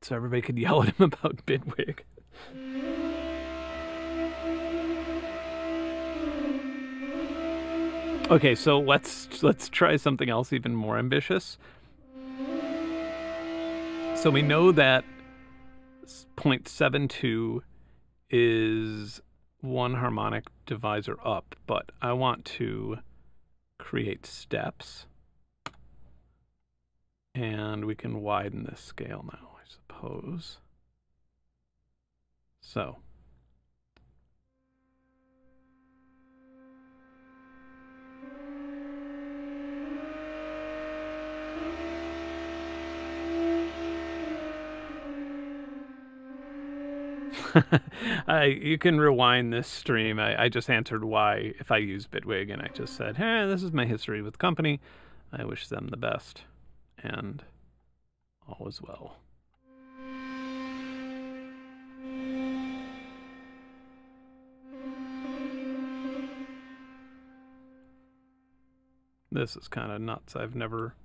so everybody could yell at him about Bidwig. Okay, so let's try something else even more ambitious. So we know that 0.72 is one harmonic divisor up, but I want to create steps. And we can widen this scale now, I suppose. So. You can rewind this stream. I just answered why if I use Bidwig, and I just said, hey, this is my history with the company. I wish them the best, and all is well. This is kind of nuts. I've never...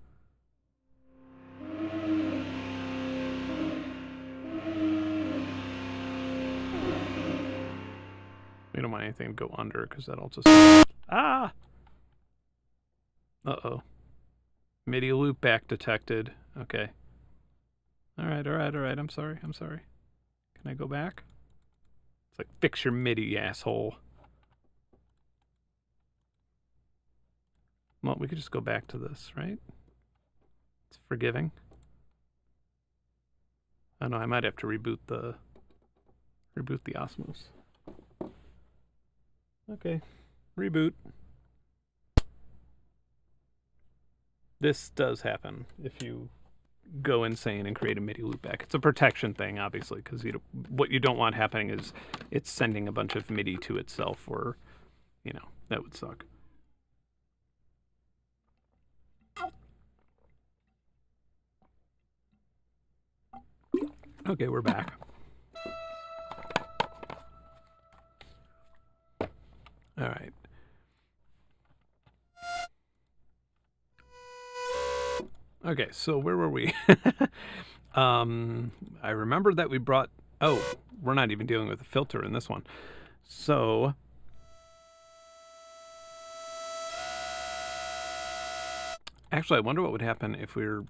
We don't want anything to go under because that'll just... Ah! Uh-oh. MIDI loopback detected. Okay. Alright. I'm sorry. Can I go back? It's like, fix your MIDI, asshole. Well, we could just go back to this, right? It's forgiving. Oh no, I might have to reboot the Osmose. Okay, reboot. This does happen if you go insane and create a MIDI loopback. It's a protection thing, obviously, because what you don't want happening is it's sending a bunch of MIDI to itself, or, you know, that would suck. Okay, we're back. All right. Okay, so where were we? I remember that we brought... Oh, we're not even dealing with a filter in this one. So... Actually, I wonder what would happen if we were...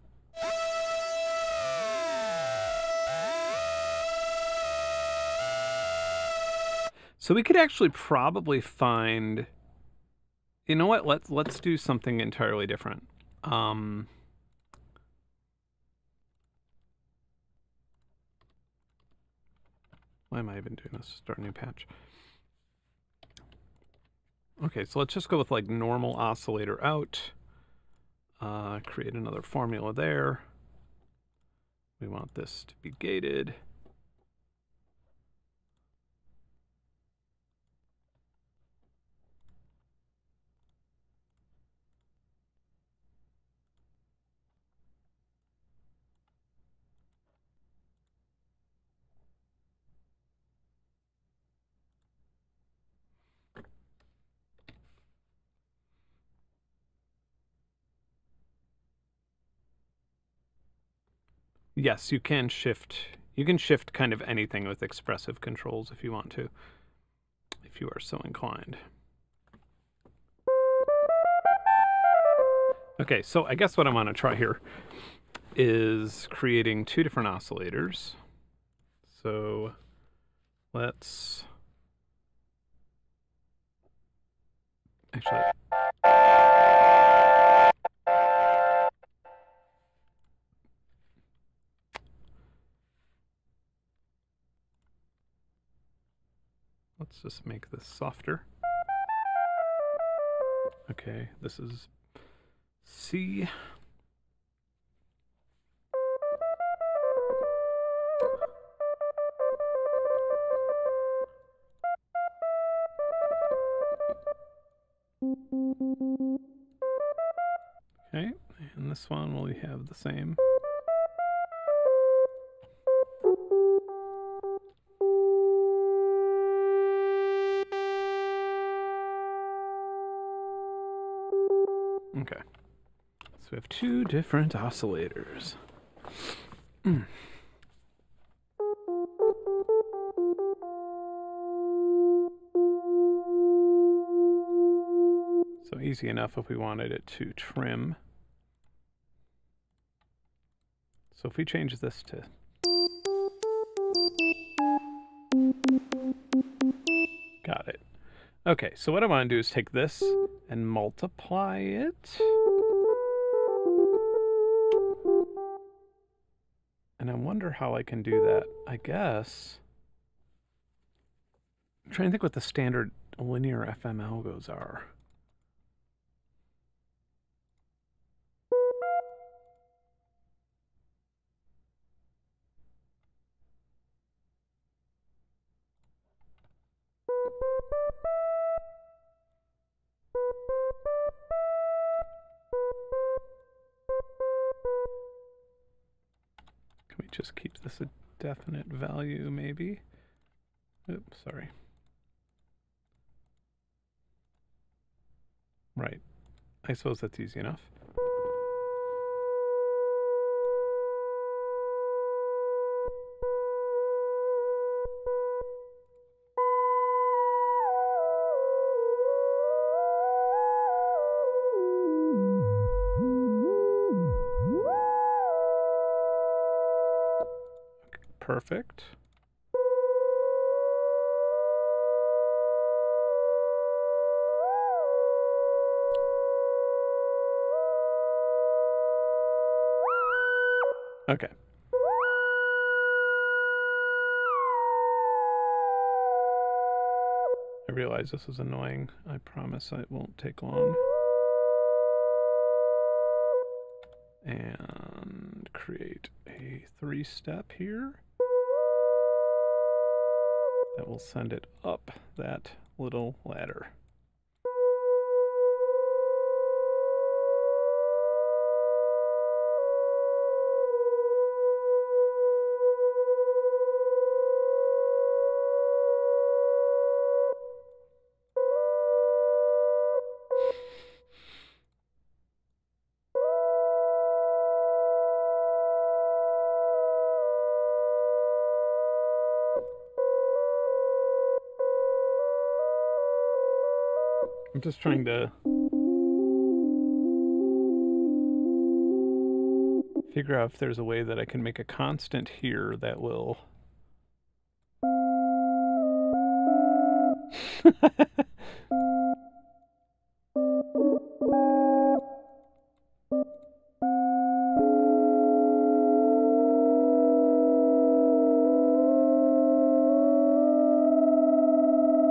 So we could actually probably find. You know what? Let's do something entirely different. Why am I even doing this? Start a new patch. Okay, so let's just go with like normal oscillator out. Create another formula there. We want this to be gated. Yes, you can shift. You can shift kind of anything with expressive controls if you want to, if you are so inclined. Okay, so I guess what I want to try here is creating two different oscillators. So let's actually. Let's just make this softer. Okay, this is C. Okay, and this one will have the same. Okay, so we have two different oscillators. So easy enough if we wanted it to trim. So if we change this to... Got it. Okay, so what I want to do is take this and multiply it. And I wonder how I can do that. I guess... I'm trying to think what the standard linear FM algos are. Can we just keep this a definite value, maybe? Oops, sorry. Right. I suppose that's easy enough. Perfect. Okay. I realize this is annoying. I promise it won't take long. And create a 3-step here. That will send it up that little ladder. I'm just trying to figure out if there's a way that I can make a constant here that will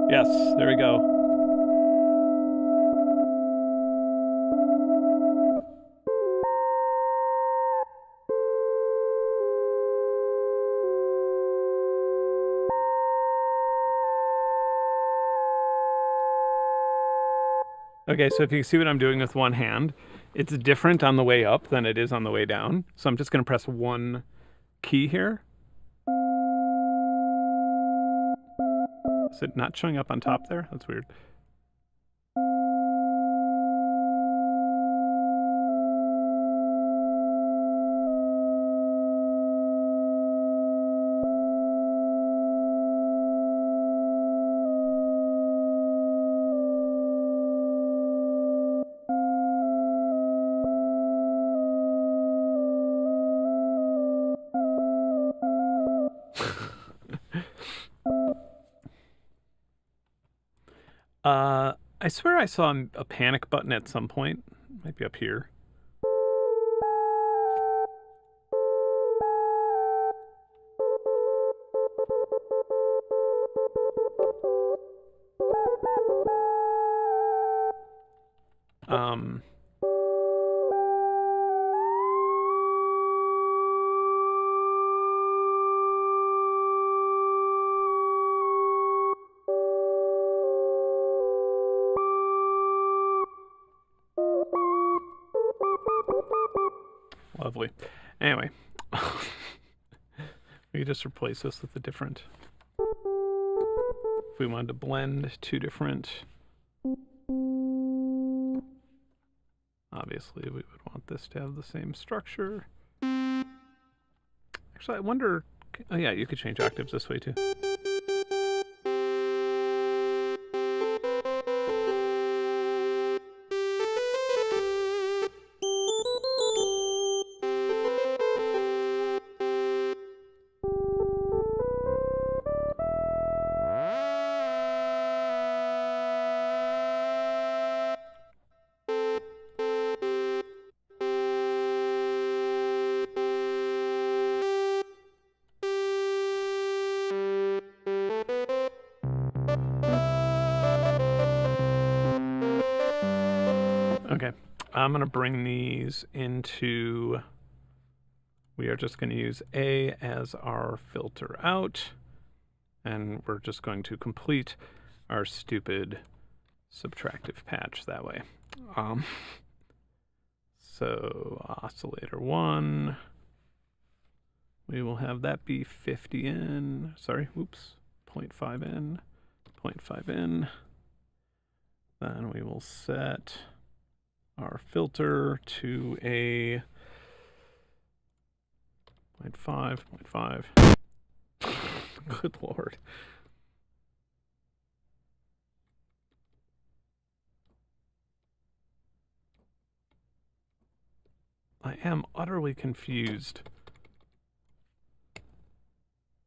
Yes, there we go. Okay, so if you see what I'm doing with one hand, it's different on the way up than it is on the way down. So I'm just going to press one key here. Is it not showing up on top there? That's weird. I swear I saw a panic button at some point. Might be up here. Lovely. Anyway, we could just replace this with a different. If we wanted to blend two different, obviously we would want this to have the same structure. Actually, I wonder, oh yeah, you could change octaves this way too. Okay, I'm going to bring these into, we are just going to use A as our filter out, and we're just going to complete our stupid subtractive patch that way. So oscillator 1, we will have that be 50 in, sorry, whoops, 0.5 in, 0.5 in. Then we will set our filter to a 0.5. Good Lord. I am utterly confused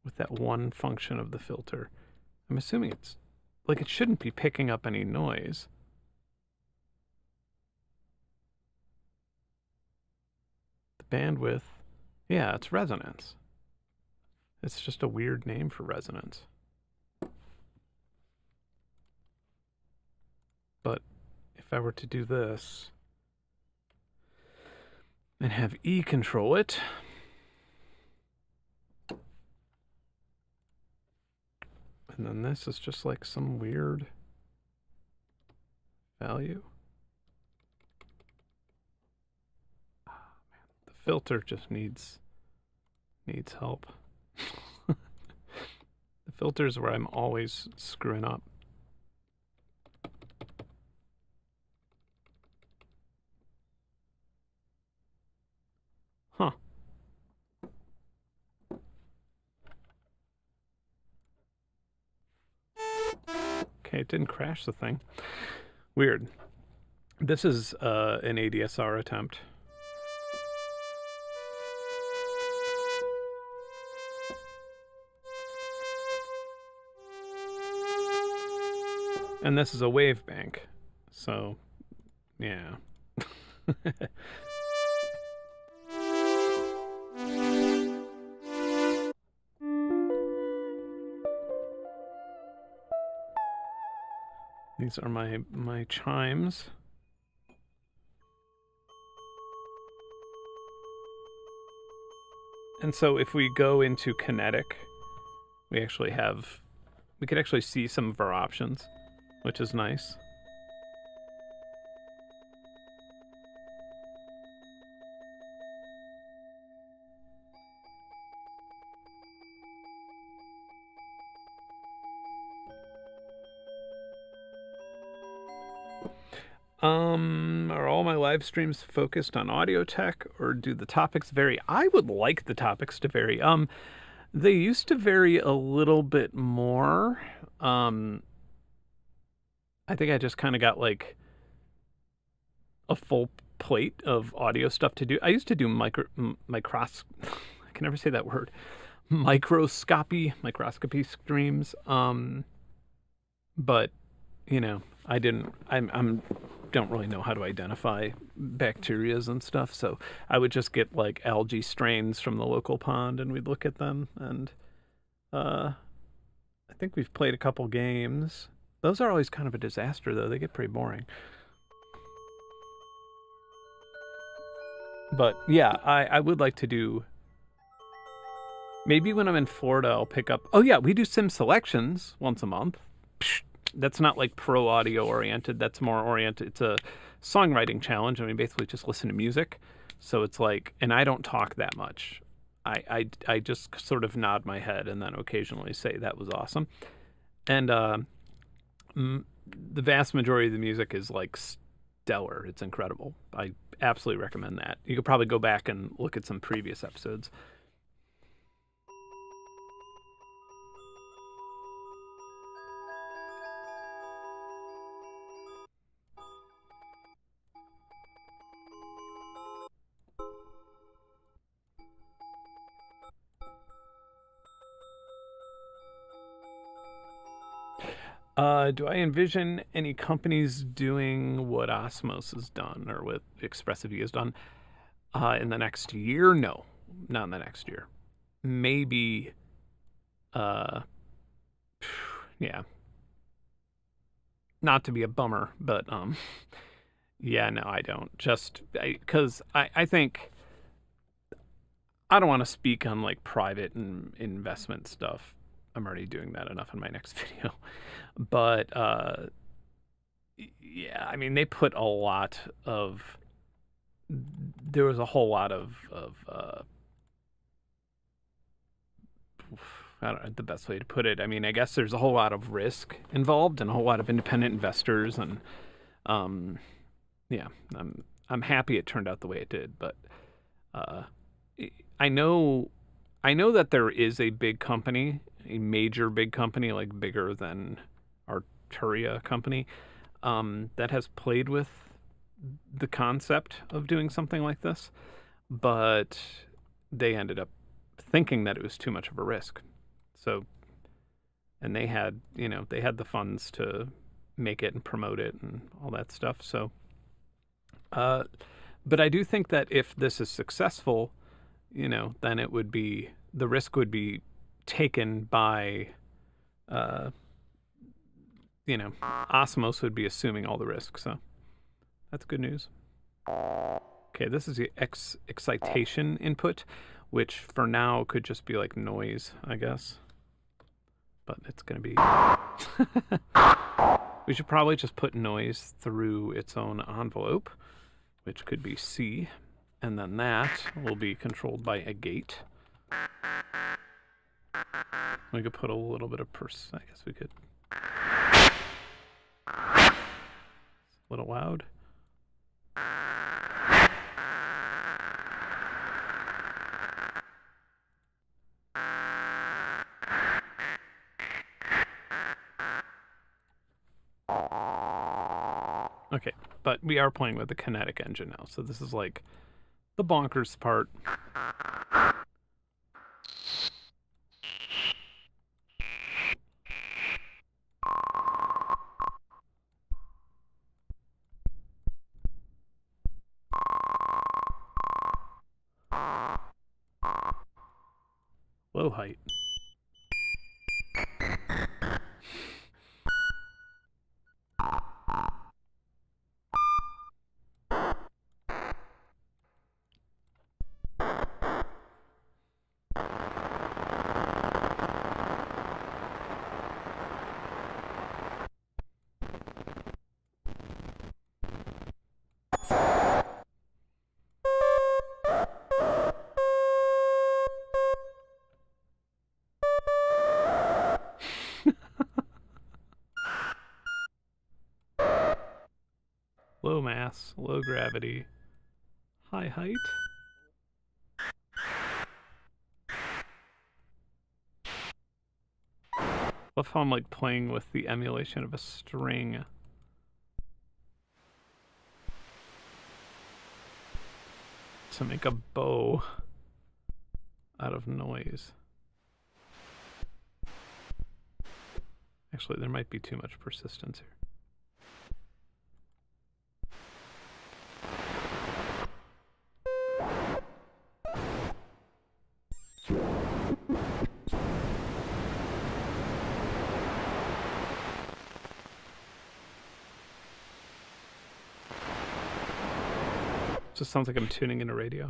with that one function of the filter. I'm assuming it's, like, it shouldn't be picking up any noise. Bandwidth, yeah, it's resonance. It's just a weird name for resonance. But if I were to do this and have E control it, and then this is just like some weird value. Filter just needs help. The filter is where I'm always screwing up. Huh. Okay, it didn't crash the thing. Weird. This is an ADSR attempt. And this is a wave bank. So, yeah. These are my chimes. And so if we go into Kinetic, we could actually see some of our options, which is nice. Are all my live streams focused on audio tech, or do the topics vary? I would like the topics to vary. They used to vary a little bit more. I think I just kind of got like a full plate of audio stuff to do. I used to do I can never say that word. Microscopy streams. But you know, I don't really know how to identify bacterias and stuff, so I would just get like algae strains from the local pond and we'd look at them. And I think we've played a couple games. Those are always kind of a disaster though. They get pretty boring. But yeah, I would like to do, maybe when I'm in Florida I'll pick up, oh yeah, we do sim selections once a month. Psh, that's not like pro audio oriented. That's more oriented. It's a songwriting challenge. I mean, basically just listen to music. So it's like, and I don't talk that much. I just sort of nod my head and then occasionally say that was awesome. And the vast majority of the music is like stellar. It's incredible. I absolutely recommend that. You could probably go back and look at some previous episodes. Do I envision any companies doing what Osmose has done or what ExpressivE has done in the next year? No, not in the next year. Maybe, yeah. Not to be a bummer, but yeah, no, I don't. Just because I think I don't want to speak on like private and investment stuff. I'm already doing that enough in my next video. But yeah, I mean, they put a lot of, there was a whole lot of I don't know the best way to put it. I mean, I guess there's a whole lot of risk involved and a whole lot of independent investors, and yeah, I'm happy it turned out the way it did. But I know that there is a big company, a major big company, like bigger than Arturia company, that has played with the concept of doing something like this, but they ended up thinking that it was too much of a risk. So, and they had the funds to make it and promote it and all that stuff. So, but I do think that if this is successful, then the risk would be taken by, Osmose would be assuming all the risk. So that's good news. Okay, this is the excitation input, which for now could just be like noise, I guess. But it's going to be... We should probably just put noise through its own envelope, which could be C. And then that will be controlled by a gate. We could put a little bit of I guess we could... A little loud. Okay, but we are playing with the kinetic engine now, so this is like the bonkers part. low height. Low mass, low gravity, high height. What if I'm like playing with the emulation of a string? To make a bow out of noise. Actually, there might be too much persistence here. Just sounds like I'm tuning in a radio.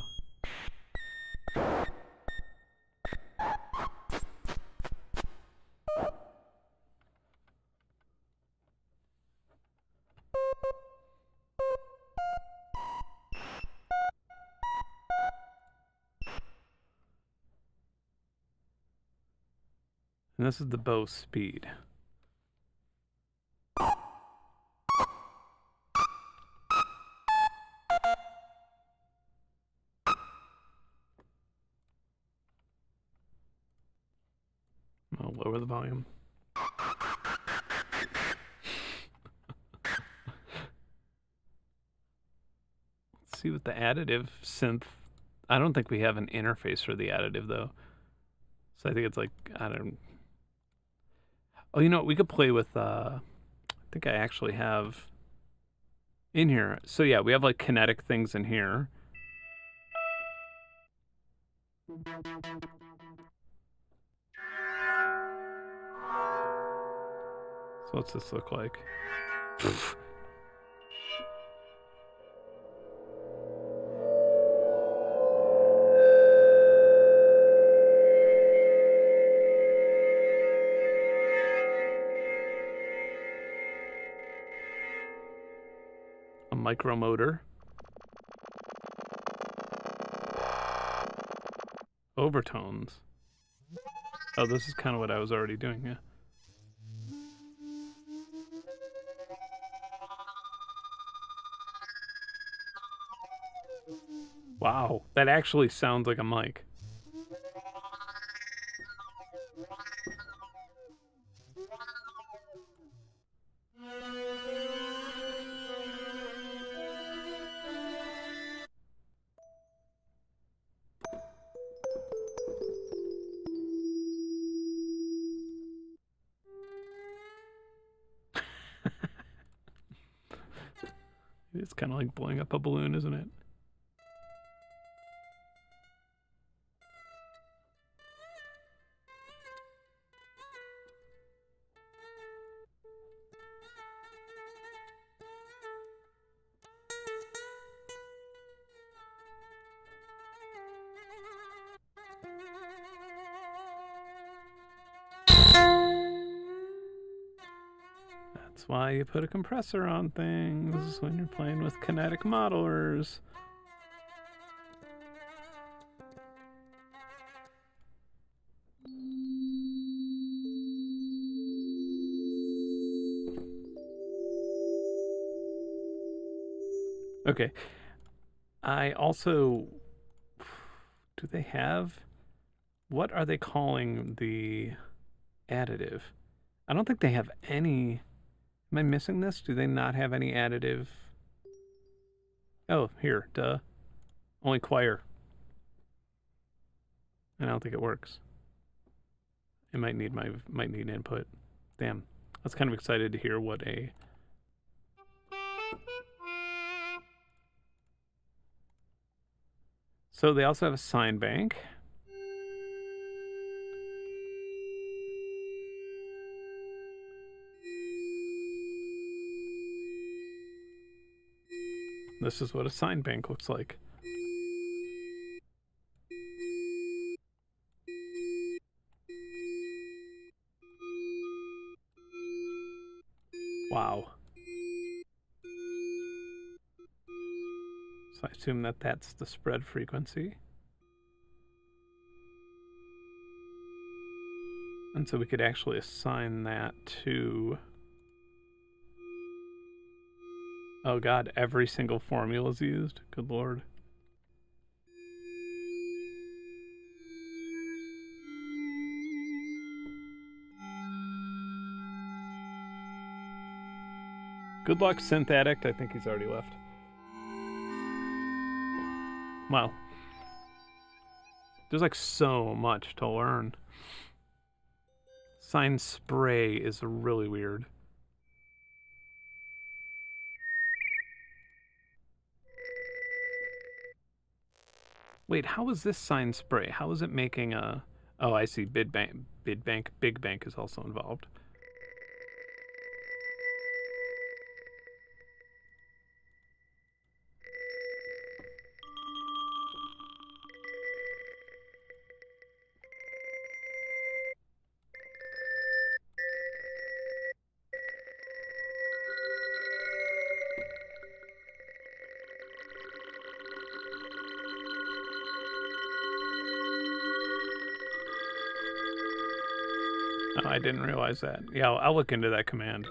And this is the bow speed. I'll lower the volume. Let's see what the additive synth. I don't think we have an interface for the additive though. So I think it's like, I don't. Oh, you know what? We could play with, I think I actually have in here. So yeah, we have like kinetic things in here. So what's this look like? A micromotor. Overtones. Oh, this is kind of what I was already doing, yeah. Wow, that actually sounds like a mic. It's kind of like blowing up a balloon, isn't it? That's why you put a compressor on things when you're playing with kinetic modelers. Okay. I also... Do they have... What are they calling the additive? I don't think they have any... Am I missing this? Do they not have any additive? Oh, here, duh. Only choir. And I don't think it works. It might need input. Damn. I was kind of excited to hear what a... So they also have a sine bank. This is what a sine bank looks like. Wow. So I assume that that's the spread frequency. And so we could actually assign that to... Oh god, every single formula is used? Good lord. Good luck, Synth Addict. I think he's already left. Wow. There's like so much to learn. Sine spray is really weird. Wait, how is this sine spray? How is it making a... Oh, I see. Big Bank is also involved. Oh, I didn't realize that. Yeah, I'll look into that command.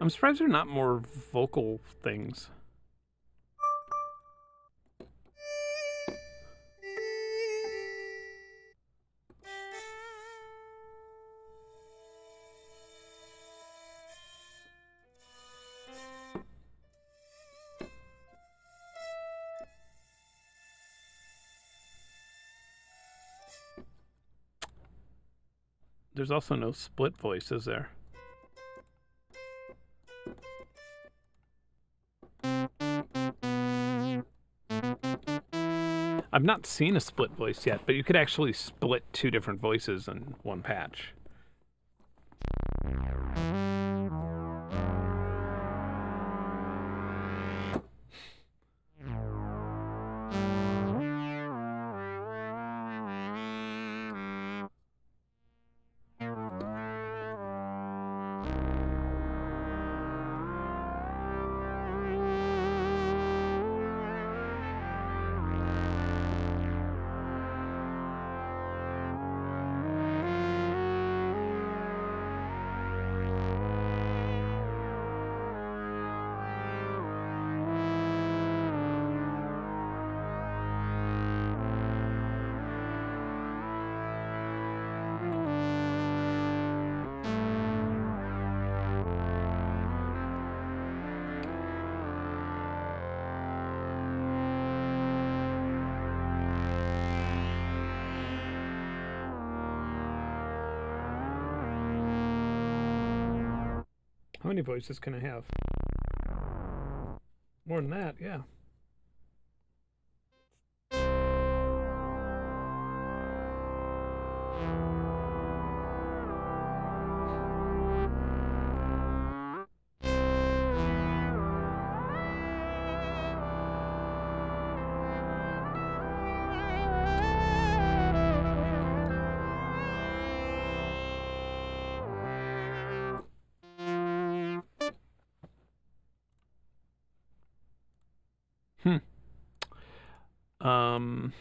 I'm surprised there are not more vocal things. There's also no split voice, is there? I've not seen a split voice yet, but you could actually split two different voices in one patch. How many voices can I have? More than that, yeah. Um,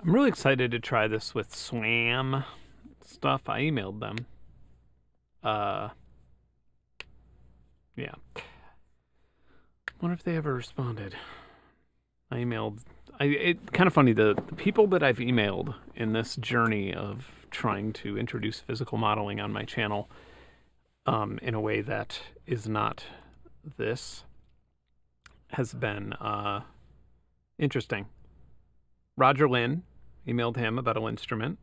I'm really excited to try this with SWAM stuff. I emailed them. Yeah. Wonder if they ever responded. I emailed. It's kind of funny, the people that I've emailed in this journey of trying to introduce physical modeling on my channel in a way that is not this has been interesting. Roger Lynn, emailed him about an instrument.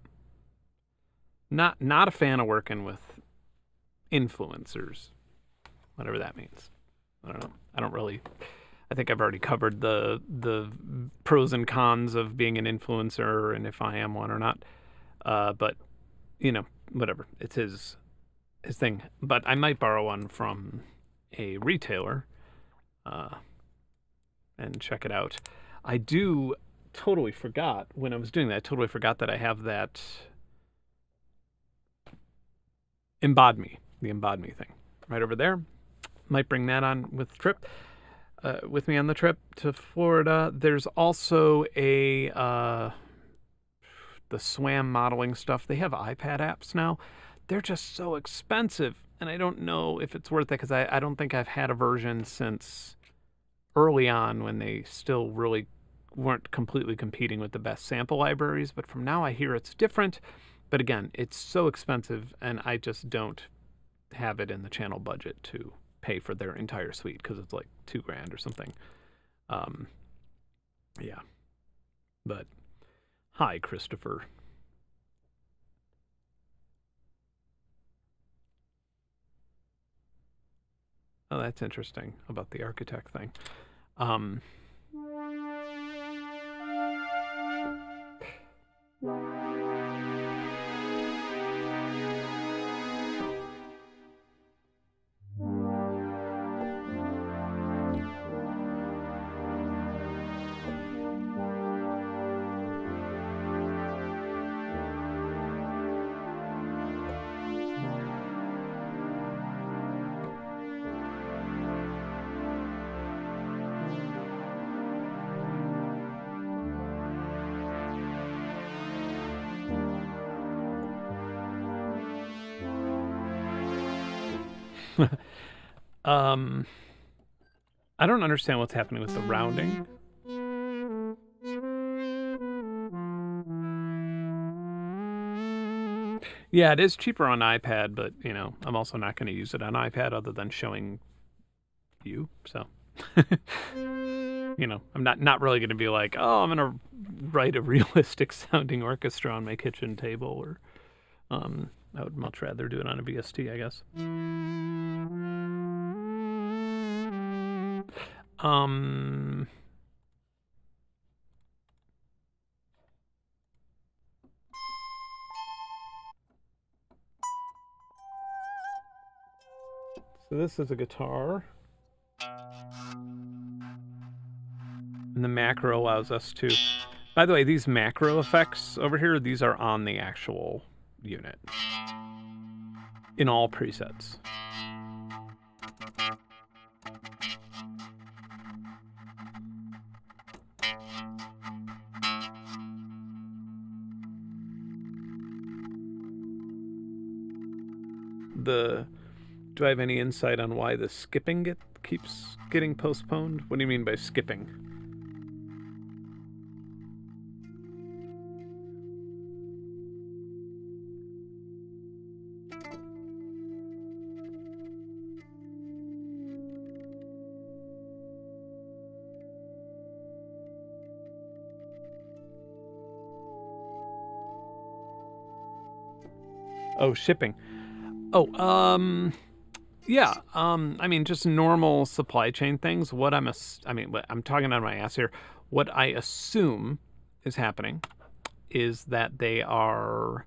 Not a fan of working with influencers, whatever that means. I don't know. I don't really. I think I've already covered the pros and cons of being an influencer and if I am one or not. But you know, whatever. It's his thing. But I might borrow one from a retailer and check it out. I totally forgot when I was doing that. I totally forgot that I have that the Embod Me thing right over there. Might bring that on with me on the trip to Florida. There's also the SWAM modeling stuff. They have iPad apps now. They're just so expensive, and I don't know if it's worth it because I don't think I've had a version since early on when they still really weren't completely competing with the best sample libraries. But from now I hear it's different. But again, it's so expensive, and I just don't have it in the channel budget to pay for their entire suite because it's like $2,000 or something. Yeah. But hi, Christopher. Oh, that's interesting about the architect thing. I don't understand what's happening with the rounding. Yeah, it is cheaper on iPad, but you know, I'm also not going to use it on iPad other than showing you. So, you know, I'm not really going to be like, oh, I'm going to write a realistic sounding orchestra on my kitchen table, or I would much rather do it on a VST, I guess. So this is a guitar. the macro allows us to... By the way, these macro effects over here, these are on the actual unit in all presets. Do I have any insight on why the skipping keeps getting postponed? What do you mean by skipping? Oh, shipping. Oh, yeah. I mean, just normal supply chain things. I'm talking on my ass here. What I assume is happening is that they are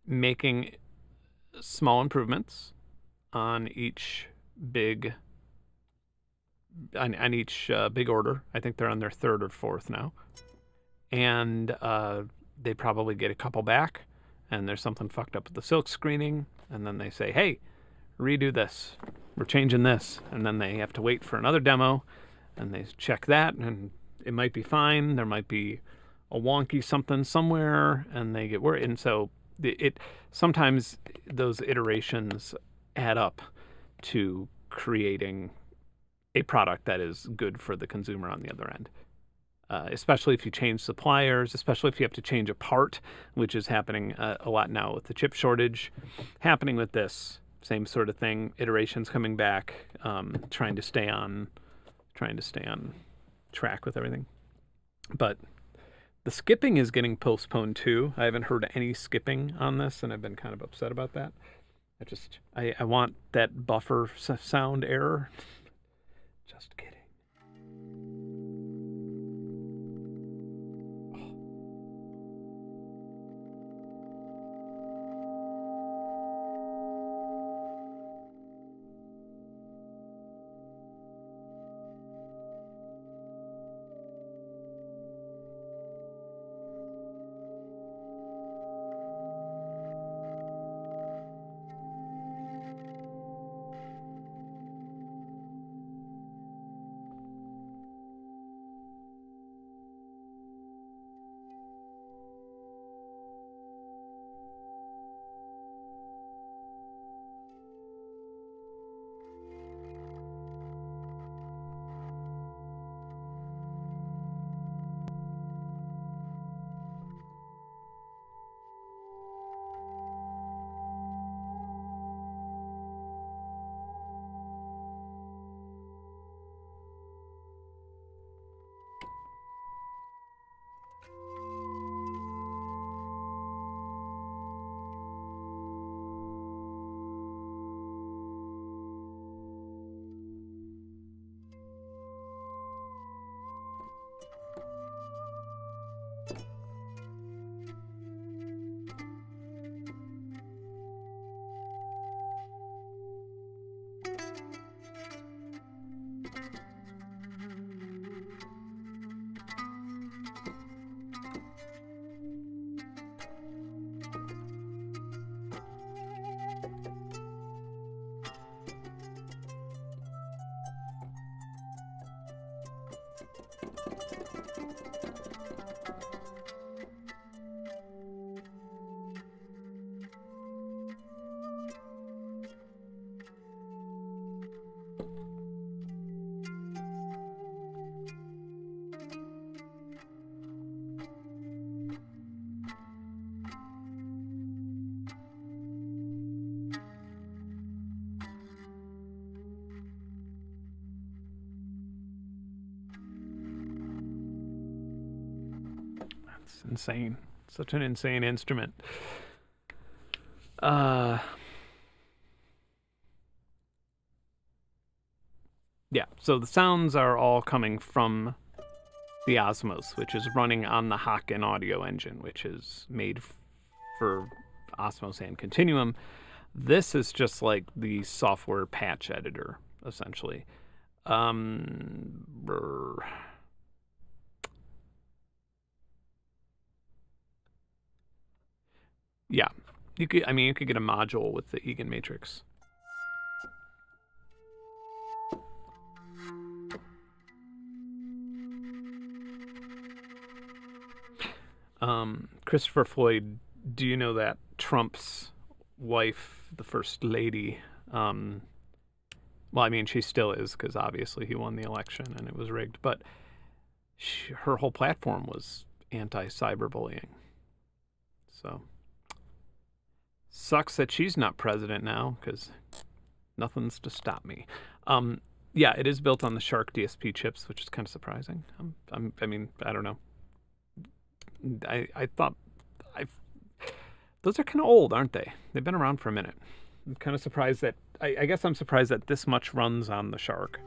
making small improvements on each big big order. I think they're on their third or fourth now, and they probably get a couple back. And there's something fucked up with the silk screening, and then they say, hey, redo this. We're changing this. And then they have to wait for another demo, and they check that, and it might be fine. There might be a wonky something somewhere, and they get worried. And so sometimes those iterations add up to creating a product that is good for the consumer on the other end. Especially if you change suppliers, especially if you have to change a part, which is happening a lot now with the chip shortage. Happening with this, same sort of thing. Iterations coming back, trying to stay on track with everything. But the skipping is getting postponed too. I haven't heard any skipping on this, and I've been kind of upset about that. I want that buffer sound error. Just kidding. It's insane. Such an insane instrument. Yeah, so the sounds are all coming from the Osmose, which is running on the Haken audio engine, which is made for Osmose and Continuum. This is just like the software patch editor, essentially. Yeah, you could. I mean, you could get a module with the EAGANMATRIX. Christopher Floyd, do you know that Trump's wife, the first lady, well, I mean, she still is because obviously he won the election and it was rigged, but her whole platform was anti-cyberbullying. So, sucks that she's not president now because nothing's to stop me. Yeah, it is built on the Shark DSP chips, which is kind of surprising. I mean, I don't know. I thought those are kind of old, aren't they? They've been around for a minute. I'm kind of surprised that I guess I'm surprised that this much runs on the Shark.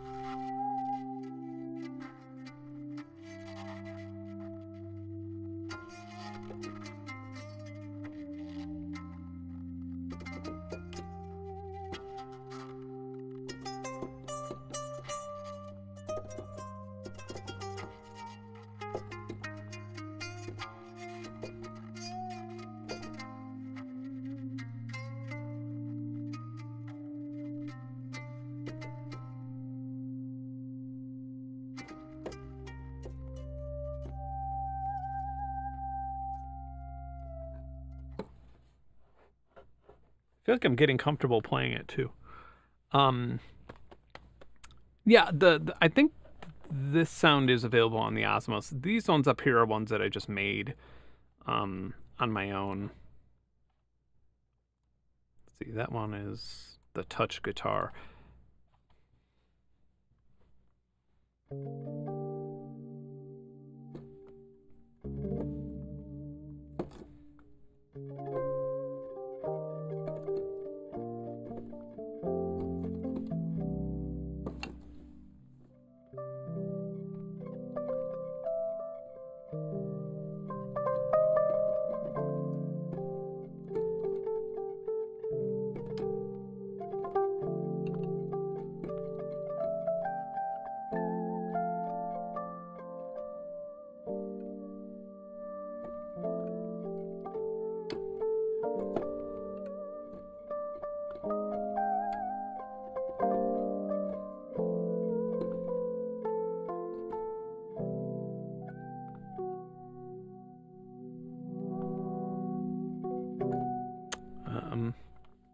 I feel like I'm getting comfortable playing it too. Yeah, I think this sound is available on the Osmose. These ones up here are ones that I just made on my own. Let's see, that one is the touch guitar.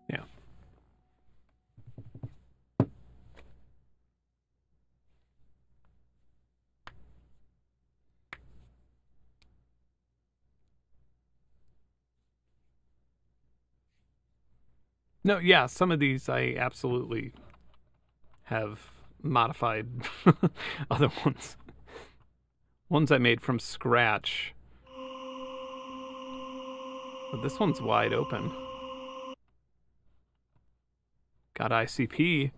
Yeah. No, yeah, some of these I absolutely have modified other ones. Ones I made from scratch. But this one's wide open. Got ICP.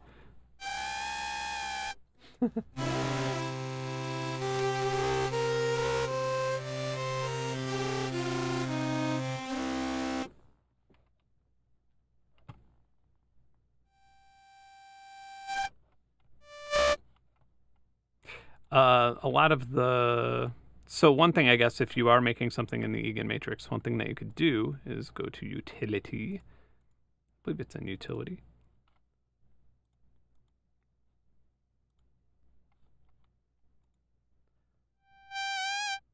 A lot of the... So one thing, I guess, if you are making something in the EAGANMATRIX, one thing that you could do is go to Utility. I believe it's in Utility.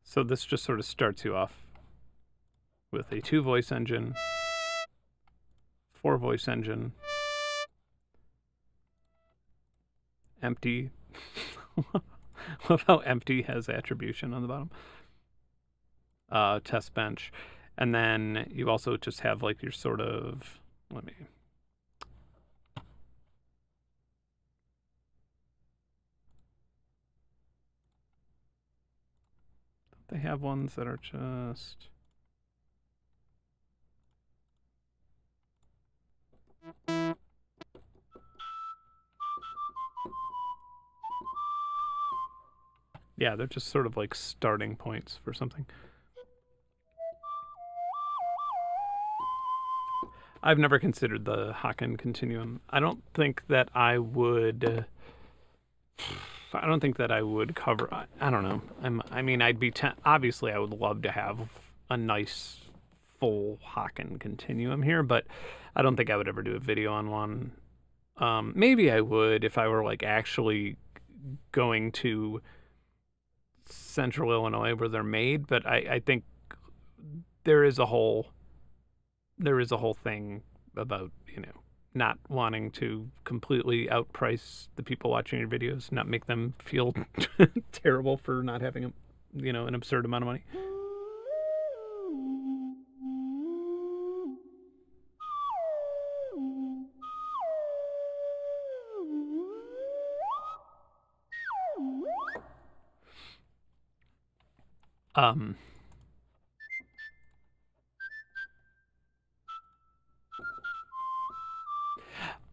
So this just sort of starts you off with a 2-voice engine, 4-voice engine, empty. Love how empty has attribution on the bottom. Test bench. And then you also just have like your sort of, let me... They have ones that are just... Yeah, they're just sort of like starting points for something. I've never considered the Haken continuum. I don't think that I would... I don't think that I would cover... I don't know. I mean, I'd be... obviously, I would love to have a nice, full Hawken continuum here, but I don't think I would ever do a video on one. Maybe I would if I were like actually going to Central Illinois where they're made, but I think there is a whole thing about, you know, not wanting to completely outprice the people watching your videos, not make them feel terrible for not having an absurd amount of money.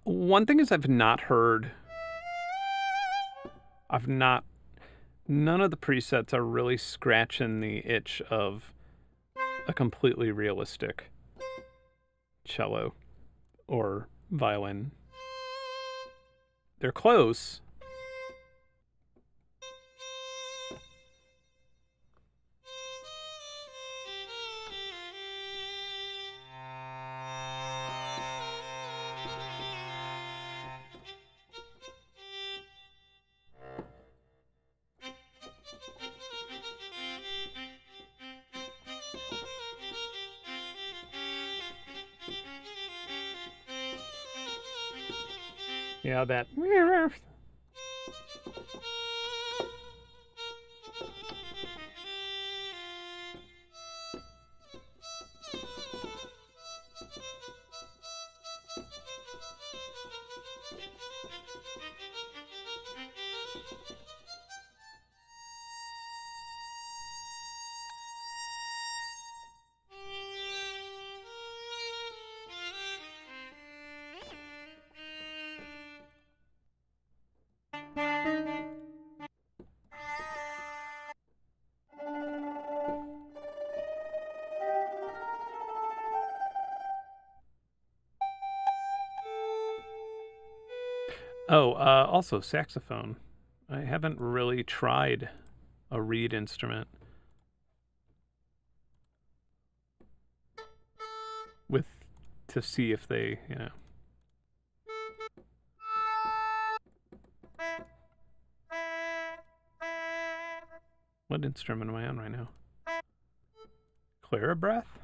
One thing is none of the presets are really scratching the itch of a completely realistic cello or violin. They're close. Yeah, that. Oh, also saxophone. I haven't really tried a reed instrument to see if they, you know. What instrument am I on right now? Clara breath?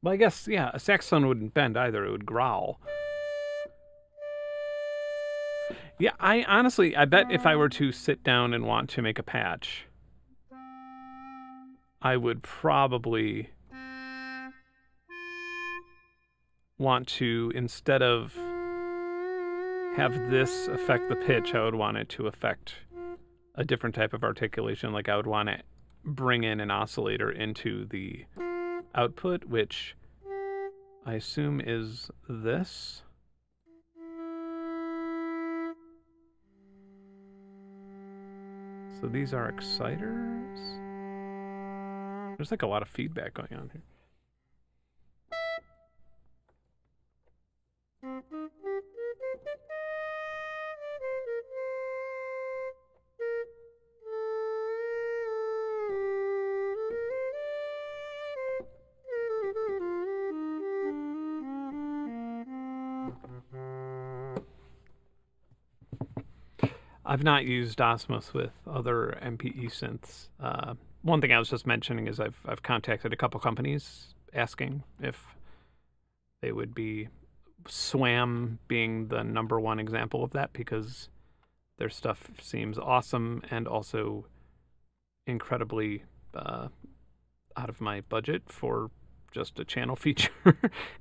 Well, I guess, yeah, a saxophone wouldn't bend either. It would growl. Yeah, I bet if I were to sit down and want to make a patch, I would probably want to, instead of have this affect the pitch, I would want it to affect a different type of articulation. Like I would want to bring in an oscillator into the output, which I assume is this. So these are exciters. There's like a lot of feedback going on here. I've not used Osmose with other MPE synths. One thing I was just mentioning is I've contacted a couple companies asking if they would be, SWAM being the #1 example of that, because their stuff seems awesome and also incredibly out of my budget for just a channel feature,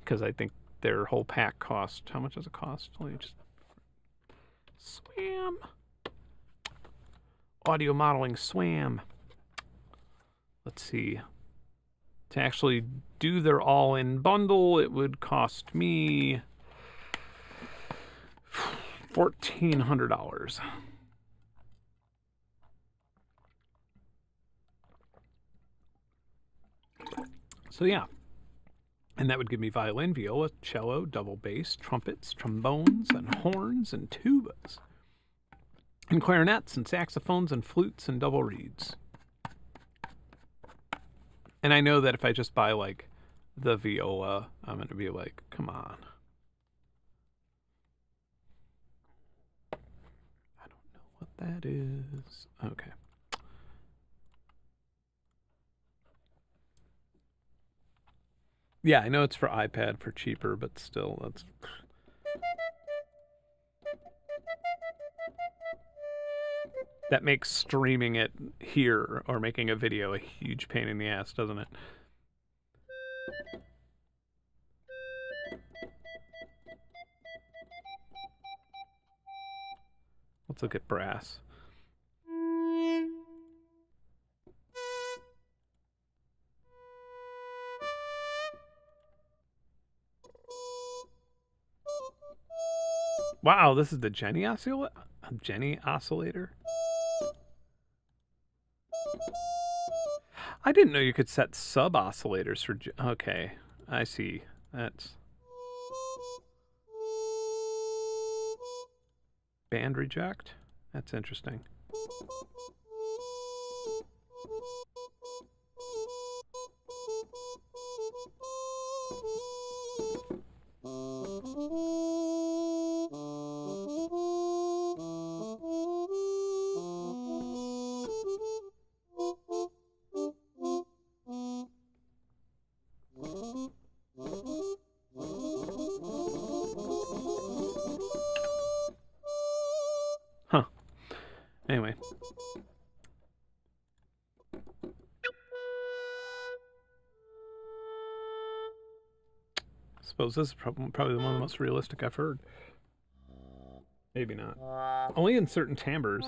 because I think their whole pack cost, how much does it cost? Let me just, SWAM. Audio modeling SWAM. Let's see. To actually do their all-in bundle, it would cost me $1,400. So yeah, and that would give me violin, viola, cello, double bass, trumpets, trombones, and horns, and tubas, and clarinets, and saxophones, and flutes, and double reeds. And I know that if I just buy like the viola, I'm going to be like, come on. I don't know what that is. Okay. Yeah, I know it's for iPad for cheaper, but still, that's... That makes streaming it here or making a video a huge pain in the ass, doesn't it? Let's look at brass. Wow, this is the Jenny oscillator? I didn't know you could set sub-oscillators for... Okay, I see. That's... Band reject? That's interesting. Huh. Anyway. I suppose this is probably one of the most realistic I've heard. Maybe not. Only in certain timbres.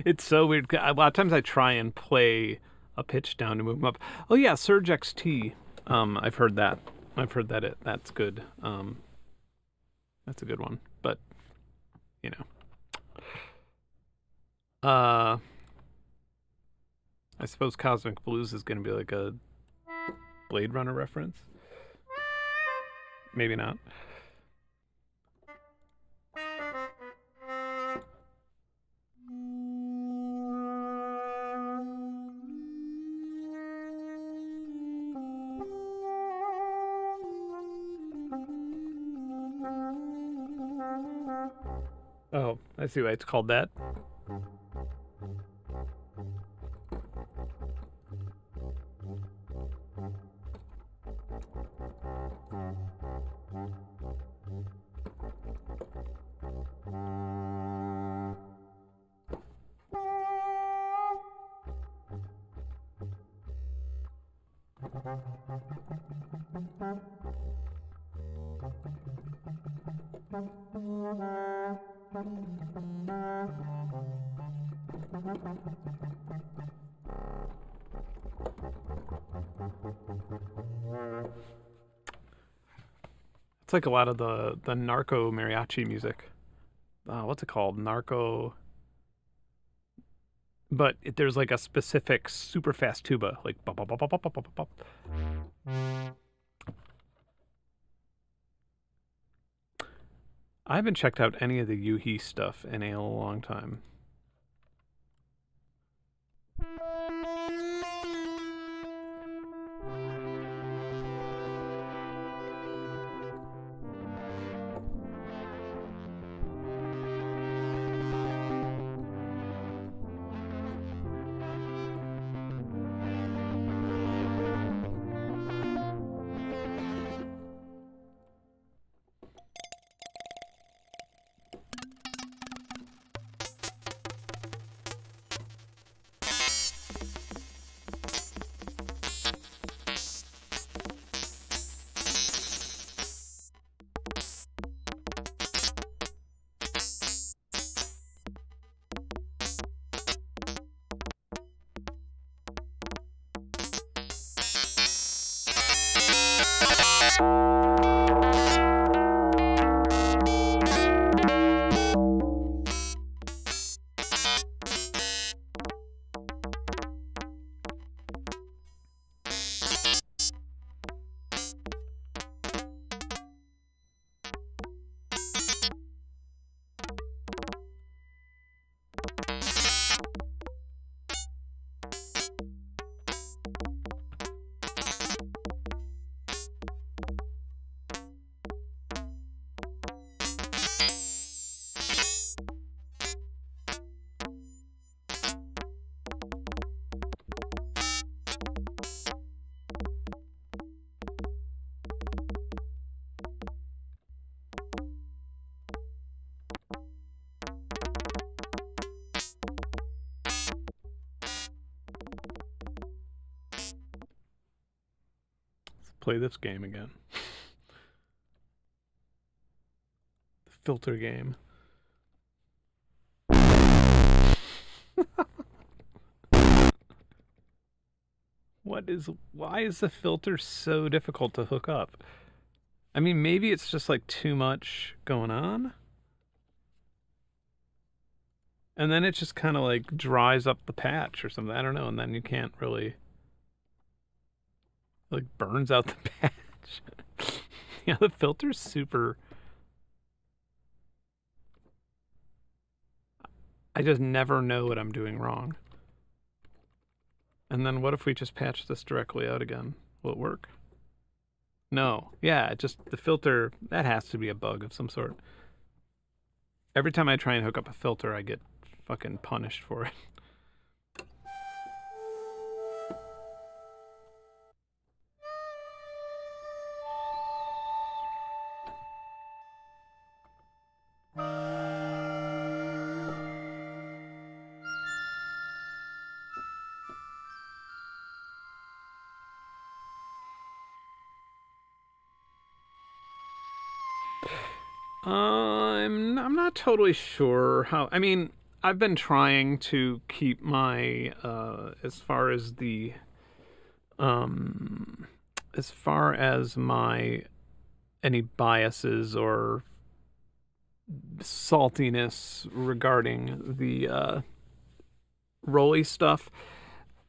It's so weird. A lot of times I try and play a pitch down to move them up. Oh yeah, Surge XT. I've heard that. That's good. That's a good one. But you know, I suppose Cosmic Blues is going to be like a Blade Runner reference. Maybe not. Oh, I see why it's called that. It's like a lot of the narco mariachi music. What's it called? Narco. but there's like a specific super fast tuba, like bop, bop, bop, bop, bop, bop, bop, bop. I haven't checked out any of the Yuhi stuff in a long time. Play this game again. The filter game. Why is the filter so difficult to hook up? I mean, maybe it's just like too much going on. And then it just kind of like dries up the patch or something. I don't know. And then you can't really, like, burns out the patch. Yeah, the filter's super. I just never know what I'm doing wrong. And then what if we just patch this directly out again? Will it work? No. Yeah, just the filter, that has to be a bug of some sort. Every time I try and hook up a filter, I get fucking punished for it. I'm not totally sure how. I mean, I've been trying to keep my as far as my any biases or saltiness regarding the Rolly stuff.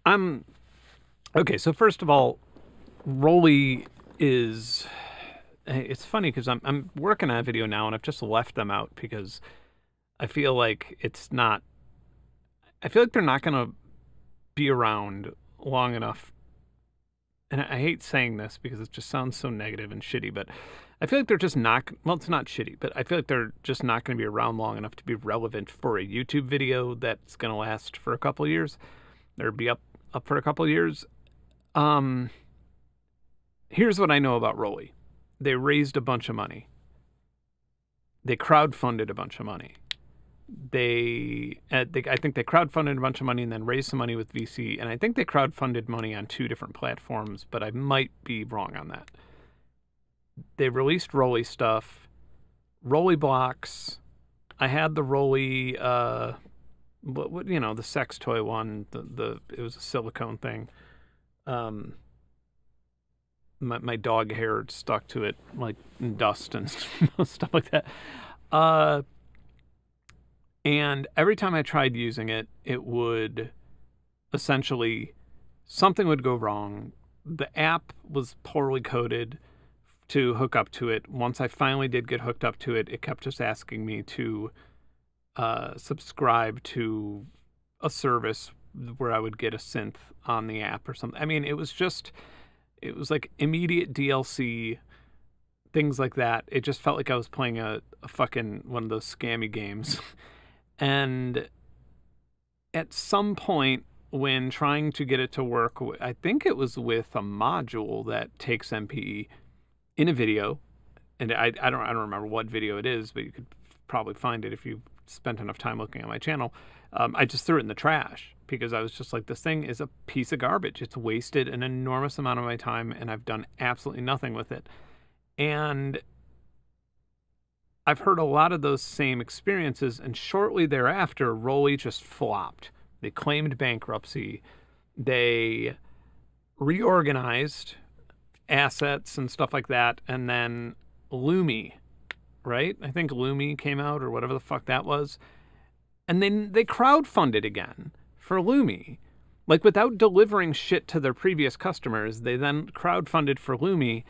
Okay, so first of all, Rolly is. It's funny because I'm working on a video now and I've just left them out because I feel like it's not. I feel like they're not going to be around long enough. And I hate saying this because it just sounds so negative and shitty, but I feel like they're just not. Well, it's not shitty, but I feel like they're just not going to be around long enough to be relevant for a YouTube video that's going to last for a couple of years. Or be up for a couple of years. Here's what I know about Rolly. They raised a bunch of money. They crowdfunded a bunch of money. I think they crowdfunded a bunch of money and then raised some money with VC. And I think they crowdfunded money on 2 different platforms, but I might be wrong on that. They released Rolly stuff, Rolly blocks. I had the Rolly, the sex toy one. It was a silicone thing. My dog hair stuck to it, like dust and stuff like that. And every time I tried using it, it would essentially, something would go wrong. The app was poorly coded to hook up to it. Once I finally did get hooked up to it, it kept just asking me to subscribe to a service where I would get a synth on the app or something. I mean, it was like immediate DLC, things like that. It just felt like I was playing a fucking one of those scammy games. And at some point, when trying to get it to work, I think it was with a module that takes MPE in a video, and I don't remember what video it is, but you could probably find it if you spent enough time looking at my channel. I just threw it in the trash because I was just like, this thing is a piece of garbage. It's wasted an enormous amount of my time, and I've done absolutely nothing with it. And I've heard a lot of those same experiences, and shortly thereafter, Rolly just flopped. They claimed bankruptcy. They reorganized assets and stuff like that, and then Lumi, right? I think Lumi came out, or whatever the fuck that was. And then they crowdfunded again for Lumi. Like, without delivering shit to their previous customers, they then crowdfunded for Lumi.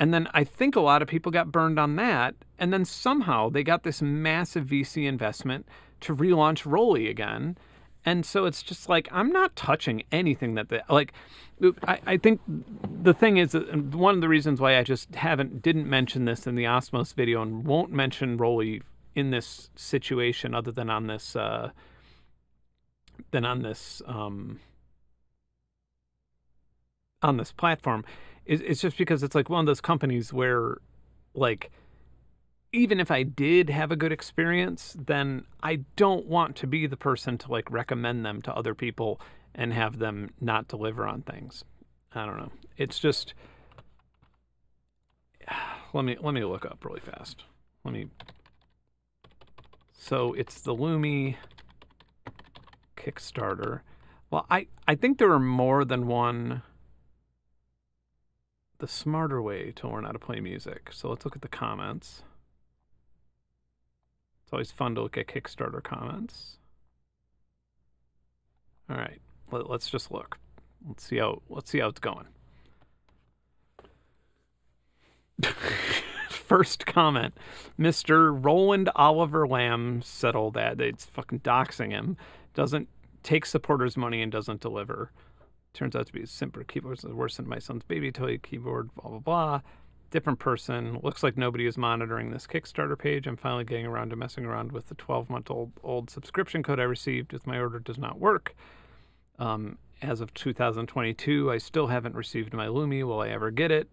And then I think a lot of people got burned on that. And then somehow they got this massive VC investment to relaunch Rolly again. And so it's just like, I'm not touching anything that I think the thing is, one of the reasons why I just didn't mention this in the Osmose video and won't mention Rolly in this situation other than on this platform is just because it's like one of those companies where, like, even if I did have a good experience, then I don't want to be the person to like recommend them to other people and have them not deliver on things. I don't know. It's just, let me look up really fast. So it's the Lumi Kickstarter. Well, I think there are more than one. The smarter way to learn how to play music. So let's look at the comments. It's always fun to look at Kickstarter comments. All right, let's just look. Let's see how it's going. First comment, Mr. Roland Oliver Lamb settled that it's fucking doxing him. Doesn't take supporters' money and doesn't deliver. Turns out to be a simpler keyboard, worse than my son's baby toy keyboard. Blah blah blah. Different person. Looks like nobody is monitoring this Kickstarter page. I'm finally getting around to messing around with the 12-month-old subscription code I received if my order does not work. As of 2022, I still haven't received my Lumi. Will I ever get it?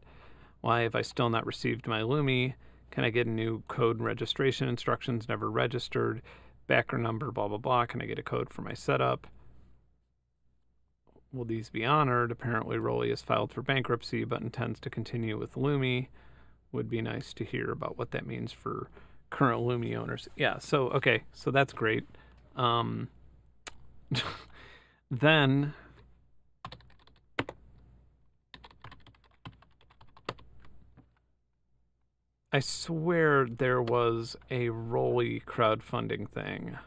Why have I still not received my Lumi? Can I get a new code and registration instructions? Never registered. Backer number, blah, blah, blah. Can I get a code for my setup? Will these be honored? Apparently, Rolly has filed for bankruptcy but intends to continue with Lumi. Would be nice to hear about what that means for current Lumi owners. Yeah, so, okay, so that's great. Then I swear there was a Rolly crowdfunding thing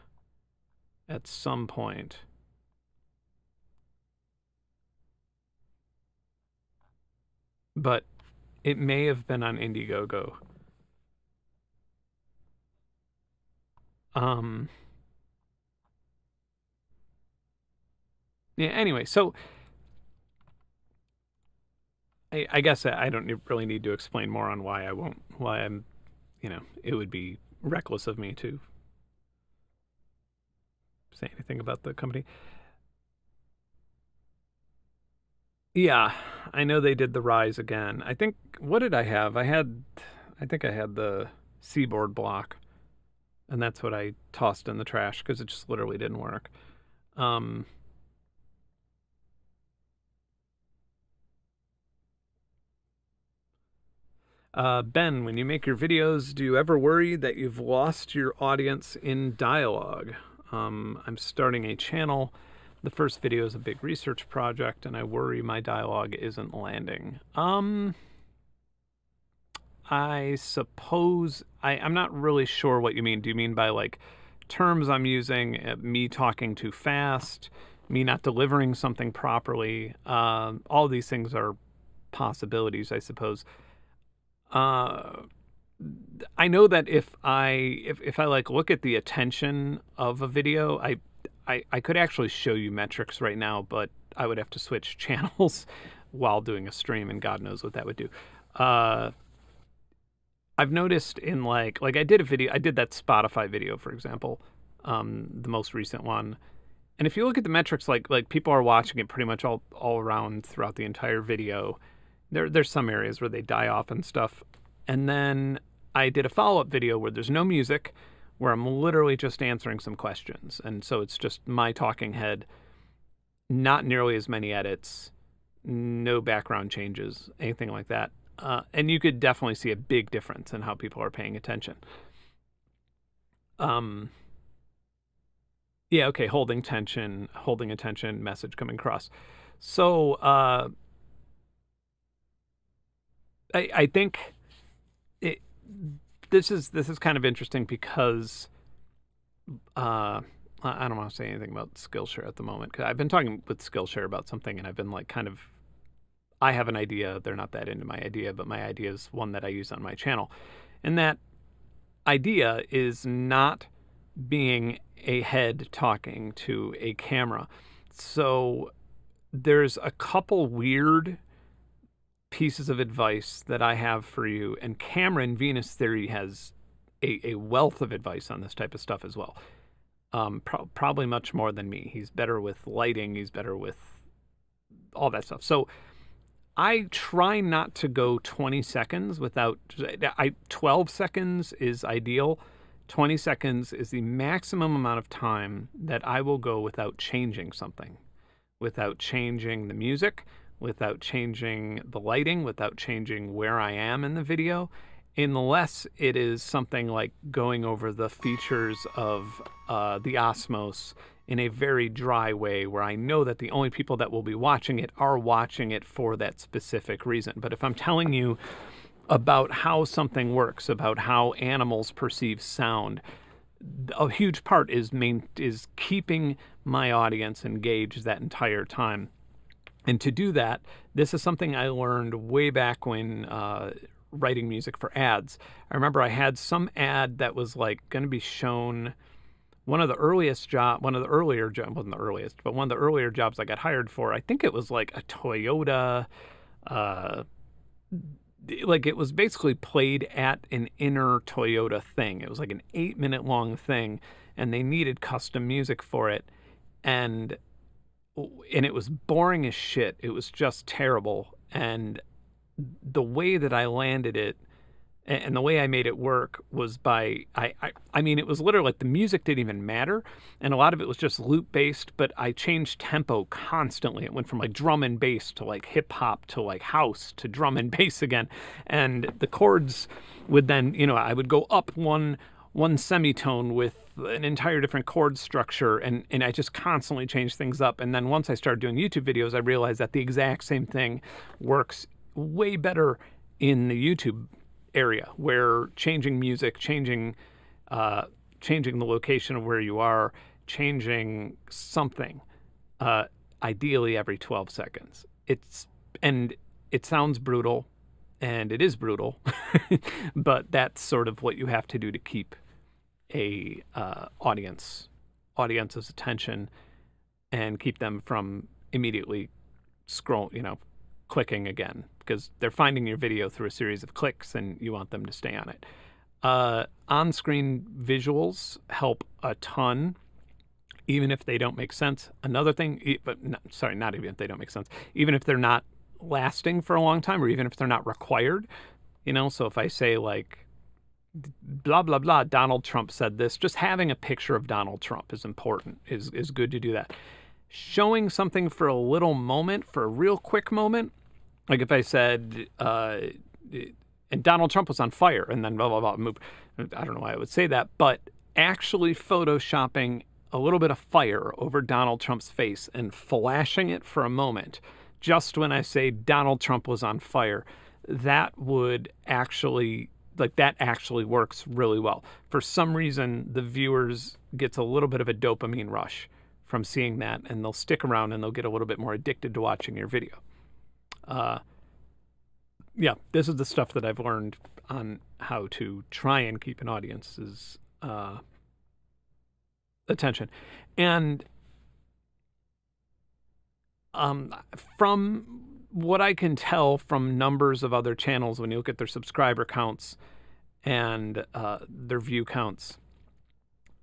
at some point. But it may have been on Indiegogo. Yeah, anyway, so I guess I don't really need to explain more on why I'm, it would be reckless of me to say anything about the company. Yeah, I know they did the Rise again. I think, what did I have? I think I had the Seaboard block, and that's what I tossed in the trash because it just literally didn't work. Ben, when you make your videos, do you ever worry that you've lost your audience in dialogue? I'm starting a channel. The first video is a big research project, and I worry my dialogue isn't landing. I suppose I'm not really sure what you mean. Do you mean by like terms I'm using, me talking too fast, me not delivering something properly. All these things are possibilities, I suppose. I know that if I like look at the attention of a video, I could actually show you metrics right now, but I would have to switch channels while doing a stream, and God knows what that would do. I've noticed in like I did that Spotify video, for example, the most recent one. And if you look at the metrics, like people are watching it pretty much all around throughout the entire video. There's some areas where they die off and stuff. And then I did a follow-up video where there's no music, where I'm literally just answering some questions. And so it's just my talking head, not nearly as many edits, no background changes, anything like that. And you could definitely see a big difference in how people are paying attention. Yeah, okay, holding attention, message coming across. So I think this is kind of interesting because I don't want to say anything about Skillshare at the moment, because I've been talking with Skillshare about something, and I've been like I have an idea. They're not that into my idea, but my idea is one that I use on my channel. And that idea is not being a head talking to a camera. So there's a couple weird pieces of advice that I have for you, and Cameron Venus Theory has a wealth of advice on this type of stuff as well. Probably much more than me. He's better with lighting. He's better with all that stuff. So I try not to go 20 seconds without... 12 seconds is ideal. 20 seconds is the maximum amount of time that I will go without changing something. Without changing the music, without changing the lighting, without changing where I am in the video, unless it is something like going over the features of the Osmose in a very dry way, where I know that the only people that will be watching it are watching it for that specific reason. But if I'm telling you about how something works, about how animals perceive sound, a huge part is keeping my audience engaged that entire time. And to do that, this is something I learned way back when writing music for ads. I remember I had some ad that was like going to be shown. One of the earlier jobs I got hired for, I think it was like a Toyota, like it was basically played at an inner Toyota thing. It was like an 8-minute long thing, and they needed custom music for it. And it was boring as shit. It was just terrible. And the way that I landed it and the way I made it work was by, I mean, it was literally like the music didn't even matter. And a lot of it was just loop based, but I changed tempo constantly. It went from like drum and bass to like hip hop to like house to drum and bass again. And the chords would then, I would go up one semitone with an entire different chord structure, and I just constantly changed things up. And then once I started doing YouTube videos, I realized that the exact same thing works way better in the YouTube area, where changing music, changing the location of where you are, changing something, ideally every 12 seconds. It sounds brutal, and it is brutal, but that's sort of what you have to do to keep a audience's attention and keep them from immediately clicking again, because they're finding your video through a series of clicks, and you want them to stay on it. On-screen visuals help a ton, even if they don't make sense. Another thing, not even if they don't make sense, even if they're not lasting for a long time, or even if they're not required. So if I say like, blah, blah, blah, Donald Trump said this, just having a picture of Donald Trump is important, is good to do that. Showing something for a little moment, for a real quick moment, like if I said, and Donald Trump was on fire, and then blah, blah, blah, move. I don't know why I would say that, but actually photoshopping a little bit of fire over Donald Trump's face and flashing it for a moment, just when I say Donald Trump was on fire, that would actually like that actually works really well. For some reason, the viewers gets a little bit of a dopamine rush from seeing that, and they'll stick around and they'll get a little bit more addicted to watching your video. Yeah, this is the stuff that I've learned on how to try and keep an audience's attention. And from what I can tell from numbers of other channels, when you look at their subscriber counts and their view counts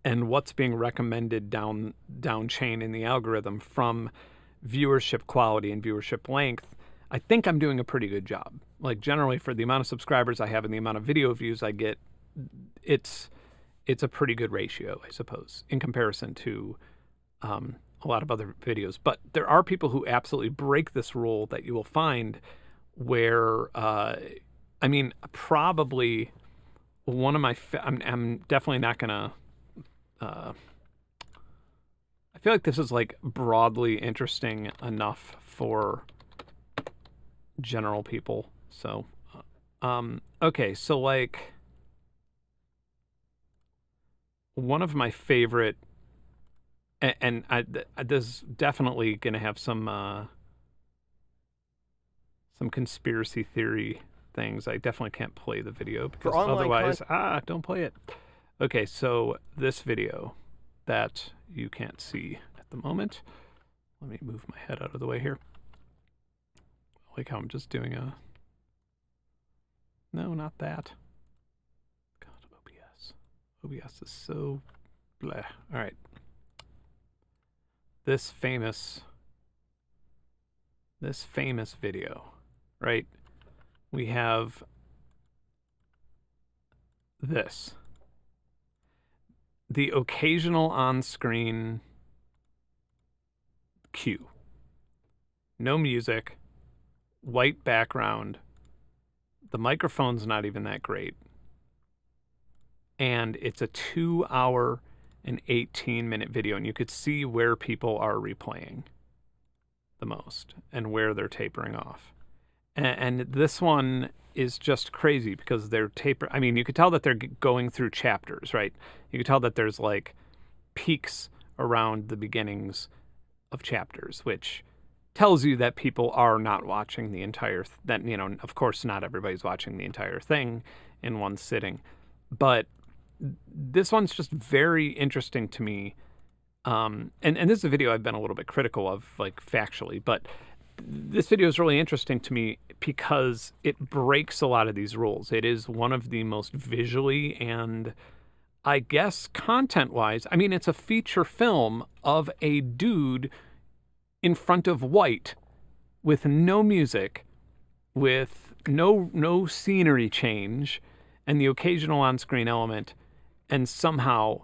and what's being recommended down chain in the algorithm from viewership quality and viewership length, I think I'm doing a pretty good job. Like generally for the amount of subscribers I have and the amount of video views I get, it's a pretty good ratio, I suppose, in comparison to a lot of other videos. But there are people who absolutely break this rule that you will find where, I mean, probably one of my, I'm definitely not going to, I feel like this is like broadly interesting enough for general people. So, okay, so like one of my favorite, and this is definitely going to have some conspiracy theory things. I definitely can't play the video because otherwise, don't play it. Okay, so this video that you can't see at the moment. Let me move my head out of the way here. I like how I'm just doing a... No, not that. God, OBS. OBS is so bleh. All right. This famous video, right? We have this. The occasional on-screen cue. No music, white background. The microphone's not even that great. And it's a 2-hour and 18-minute video, and you could see where people are replaying the most and where they're tapering off. And this one is just crazy because they're I mean, you could tell that they're going through chapters, right? You could tell that there's like peaks around the beginnings of chapters, which tells you that people are not watching the entire, that, you know, of course not everybody's watching the entire thing in one sitting, but this one's just very interesting to me. And this is a video I've been a little bit critical of, like factually, but this video is really interesting to me because it breaks a lot of these rules. It is one of the most visually and I guess content-wise, I mean, it's a feature film of a dude in front of white with no music, with no scenery change, and the occasional on-screen element, and somehow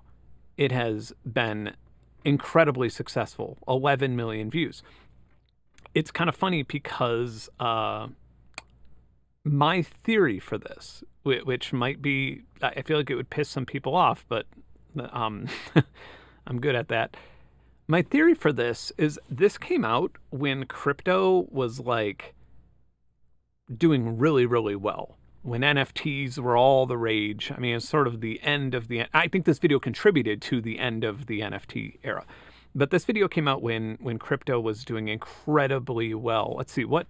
it has been incredibly successful. 11 million views. It's kind of funny because my theory for this, which might be, I feel like it would piss some people off, but I'm good at that. My theory for this is this came out when crypto was like doing really, really well. When NFTs were all the rage. I mean, it's sort of the end of the... I think this video contributed to the end of the NFT era. But this video came out when crypto was doing incredibly well. Let's see, when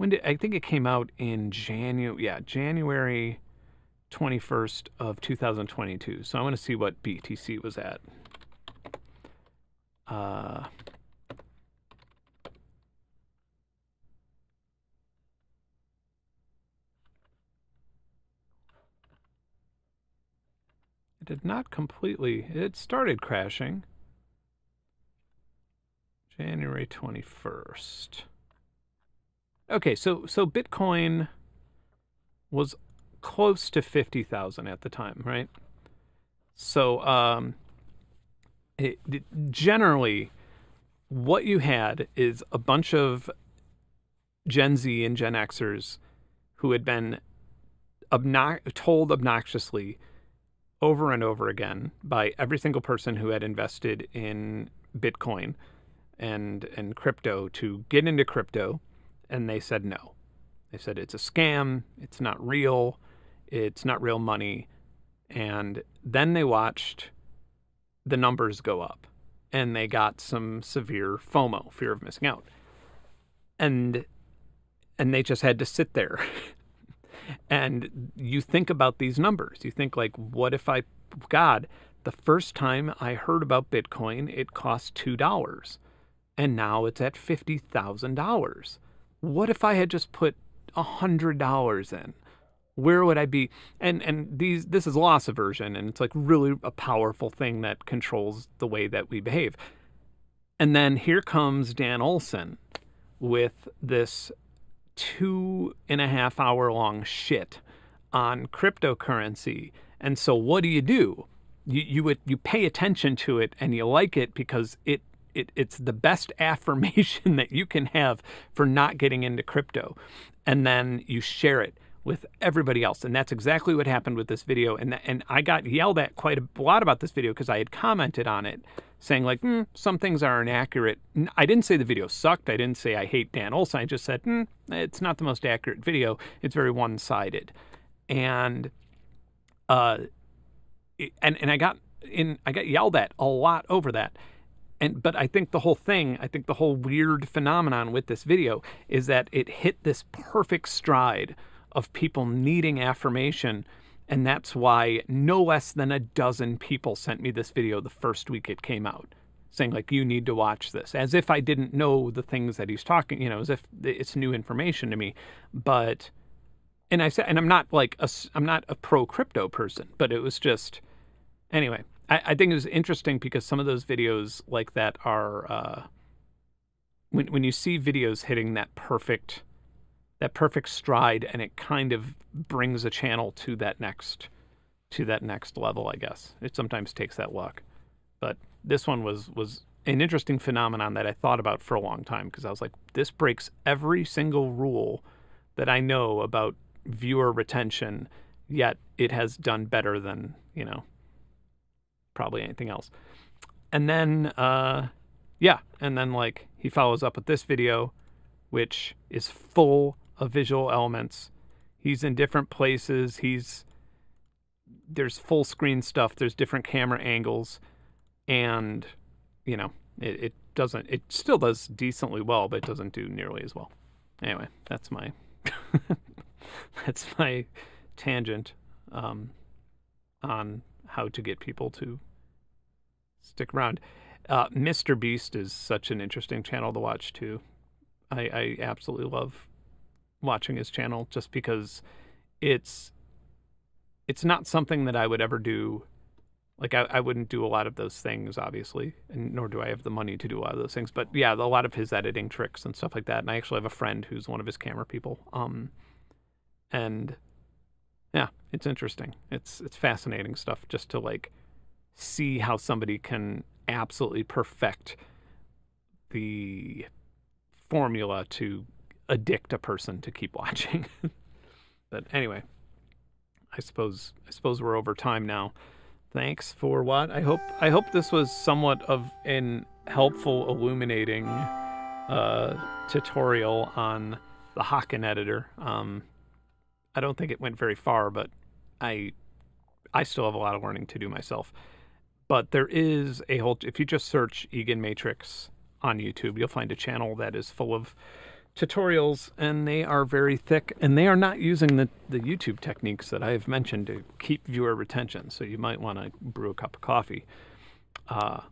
did... I think it came out in January 21st of 2022. So I want to see what BTC was at. It did not completely... It started crashing. January 21st. Okay, so Bitcoin was close to 50,000 at the time, right? So generally, what you had is a bunch of Gen Z and Gen Xers who had been told obnoxiously over and over again by every single person who had invested in Bitcoin and crypto to get into crypto, and they said no. They said it's a scam, it's not real, it's not real money. And then they watched the numbers go up, and they got some severe FOMO, fear of missing out. And they just had to sit there. And you think about these numbers. You think, like, what if God, the first time I heard about Bitcoin, it cost $2, and now it's at $50,000. What if I had just put $100 in? Where would I be? And this is loss aversion, and it's like really a powerful thing that controls the way that we behave. And then here comes Dan Olson with this 2.5 hour long shit on cryptocurrency. And so what do? You pay attention to it, and you like it because it's the best affirmation that you can have for not getting into crypto. And then you share it with everybody else. And that's exactly what happened with this video. And I got yelled at quite a lot about this video because I had commented on it saying, like, some things are inaccurate. I didn't say the video sucked. I didn't say I hate Dan Olson. I just said, it's not the most accurate video. It's very one-sided. And I got yelled at a lot over that. But I think the whole weird phenomenon with this video is that it hit this perfect stride of people needing affirmation. And that's why no less than a dozen people sent me this video the first week it came out, saying, like, you need to watch this, as if I didn't know the things that he's talking, as if it's new information to me. But, and I said, and I'm not a pro crypto person, but it was just, anyway, I think it was interesting because some of those videos like that are, when you see videos hitting that perfect stride, and it kind of brings a channel to that next level, I guess. It sometimes takes that luck. But this one was an interesting phenomenon that I thought about for a long time, because I was like, this breaks every single rule that I know about viewer retention, yet it has done better than, probably anything else. And then, like, he follows up with this video, which is full of visual elements. He's in different places. There's full screen stuff. There's different camera angles, and it still does decently well, but it doesn't do nearly as well. Anyway, that's my tangent on how to get people to stick around. Mr. Beast is such an interesting channel to watch too. I absolutely love watching his channel, just because it's not something that I would ever do. Like, I wouldn't do a lot of those things, obviously, and nor do I have the money to do a lot of those things. But yeah, a lot of his editing tricks and stuff like that. And I actually have a friend who's one of his camera people. And yeah, it's interesting. It's fascinating stuff just to, like, see how somebody can absolutely perfect the formula to addict a person to keep watching. But anyway, I suppose we're over time now. Thanks for what? I hope this was somewhat of an helpful, illuminating tutorial on the Haken editor. I don't think it went very far, but I still have a lot of learning to do myself. But there is a whole, if you just search EAGANMATRIX on YouTube, you'll find a channel that is full of tutorials, and they are very thick, and they are not using the YouTube techniques that I've mentioned to keep viewer retention. So you might want to brew a cup of coffee. But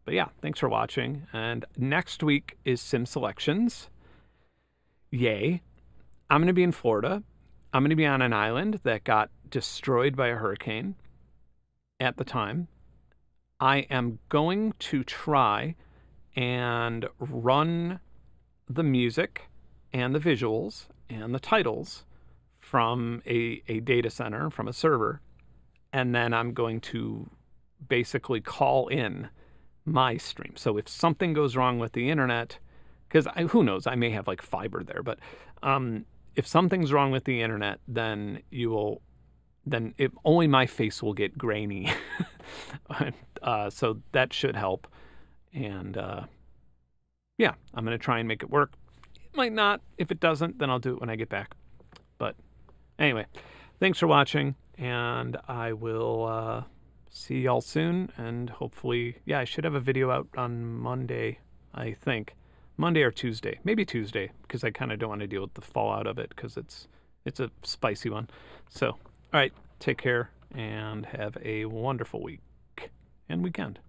yeah, thanks for watching. And next week is Sim Selections. Yay. I'm going to be in Florida. I'm going to be on an island that got destroyed by a hurricane at the time. I am going to try and run the music and the visuals and the titles from a data center, from a server. And then I'm going to basically call in my stream. So if something goes wrong with the internet, because who knows, I may have like fiber there, but if something's wrong with the internet, then only my face will get grainy. So that should help. And yeah, I'm going to try and make it work. It might not. If it doesn't, then I'll do it when I get back. But anyway, thanks for watching, and I will see y'all soon. And hopefully, yeah, I should have a video out on Monday, I think. Monday or Tuesday. Maybe Tuesday, because I kind of don't want to deal with the fallout of it, because it's a spicy one. So, all right, take care, and have a wonderful week and weekend.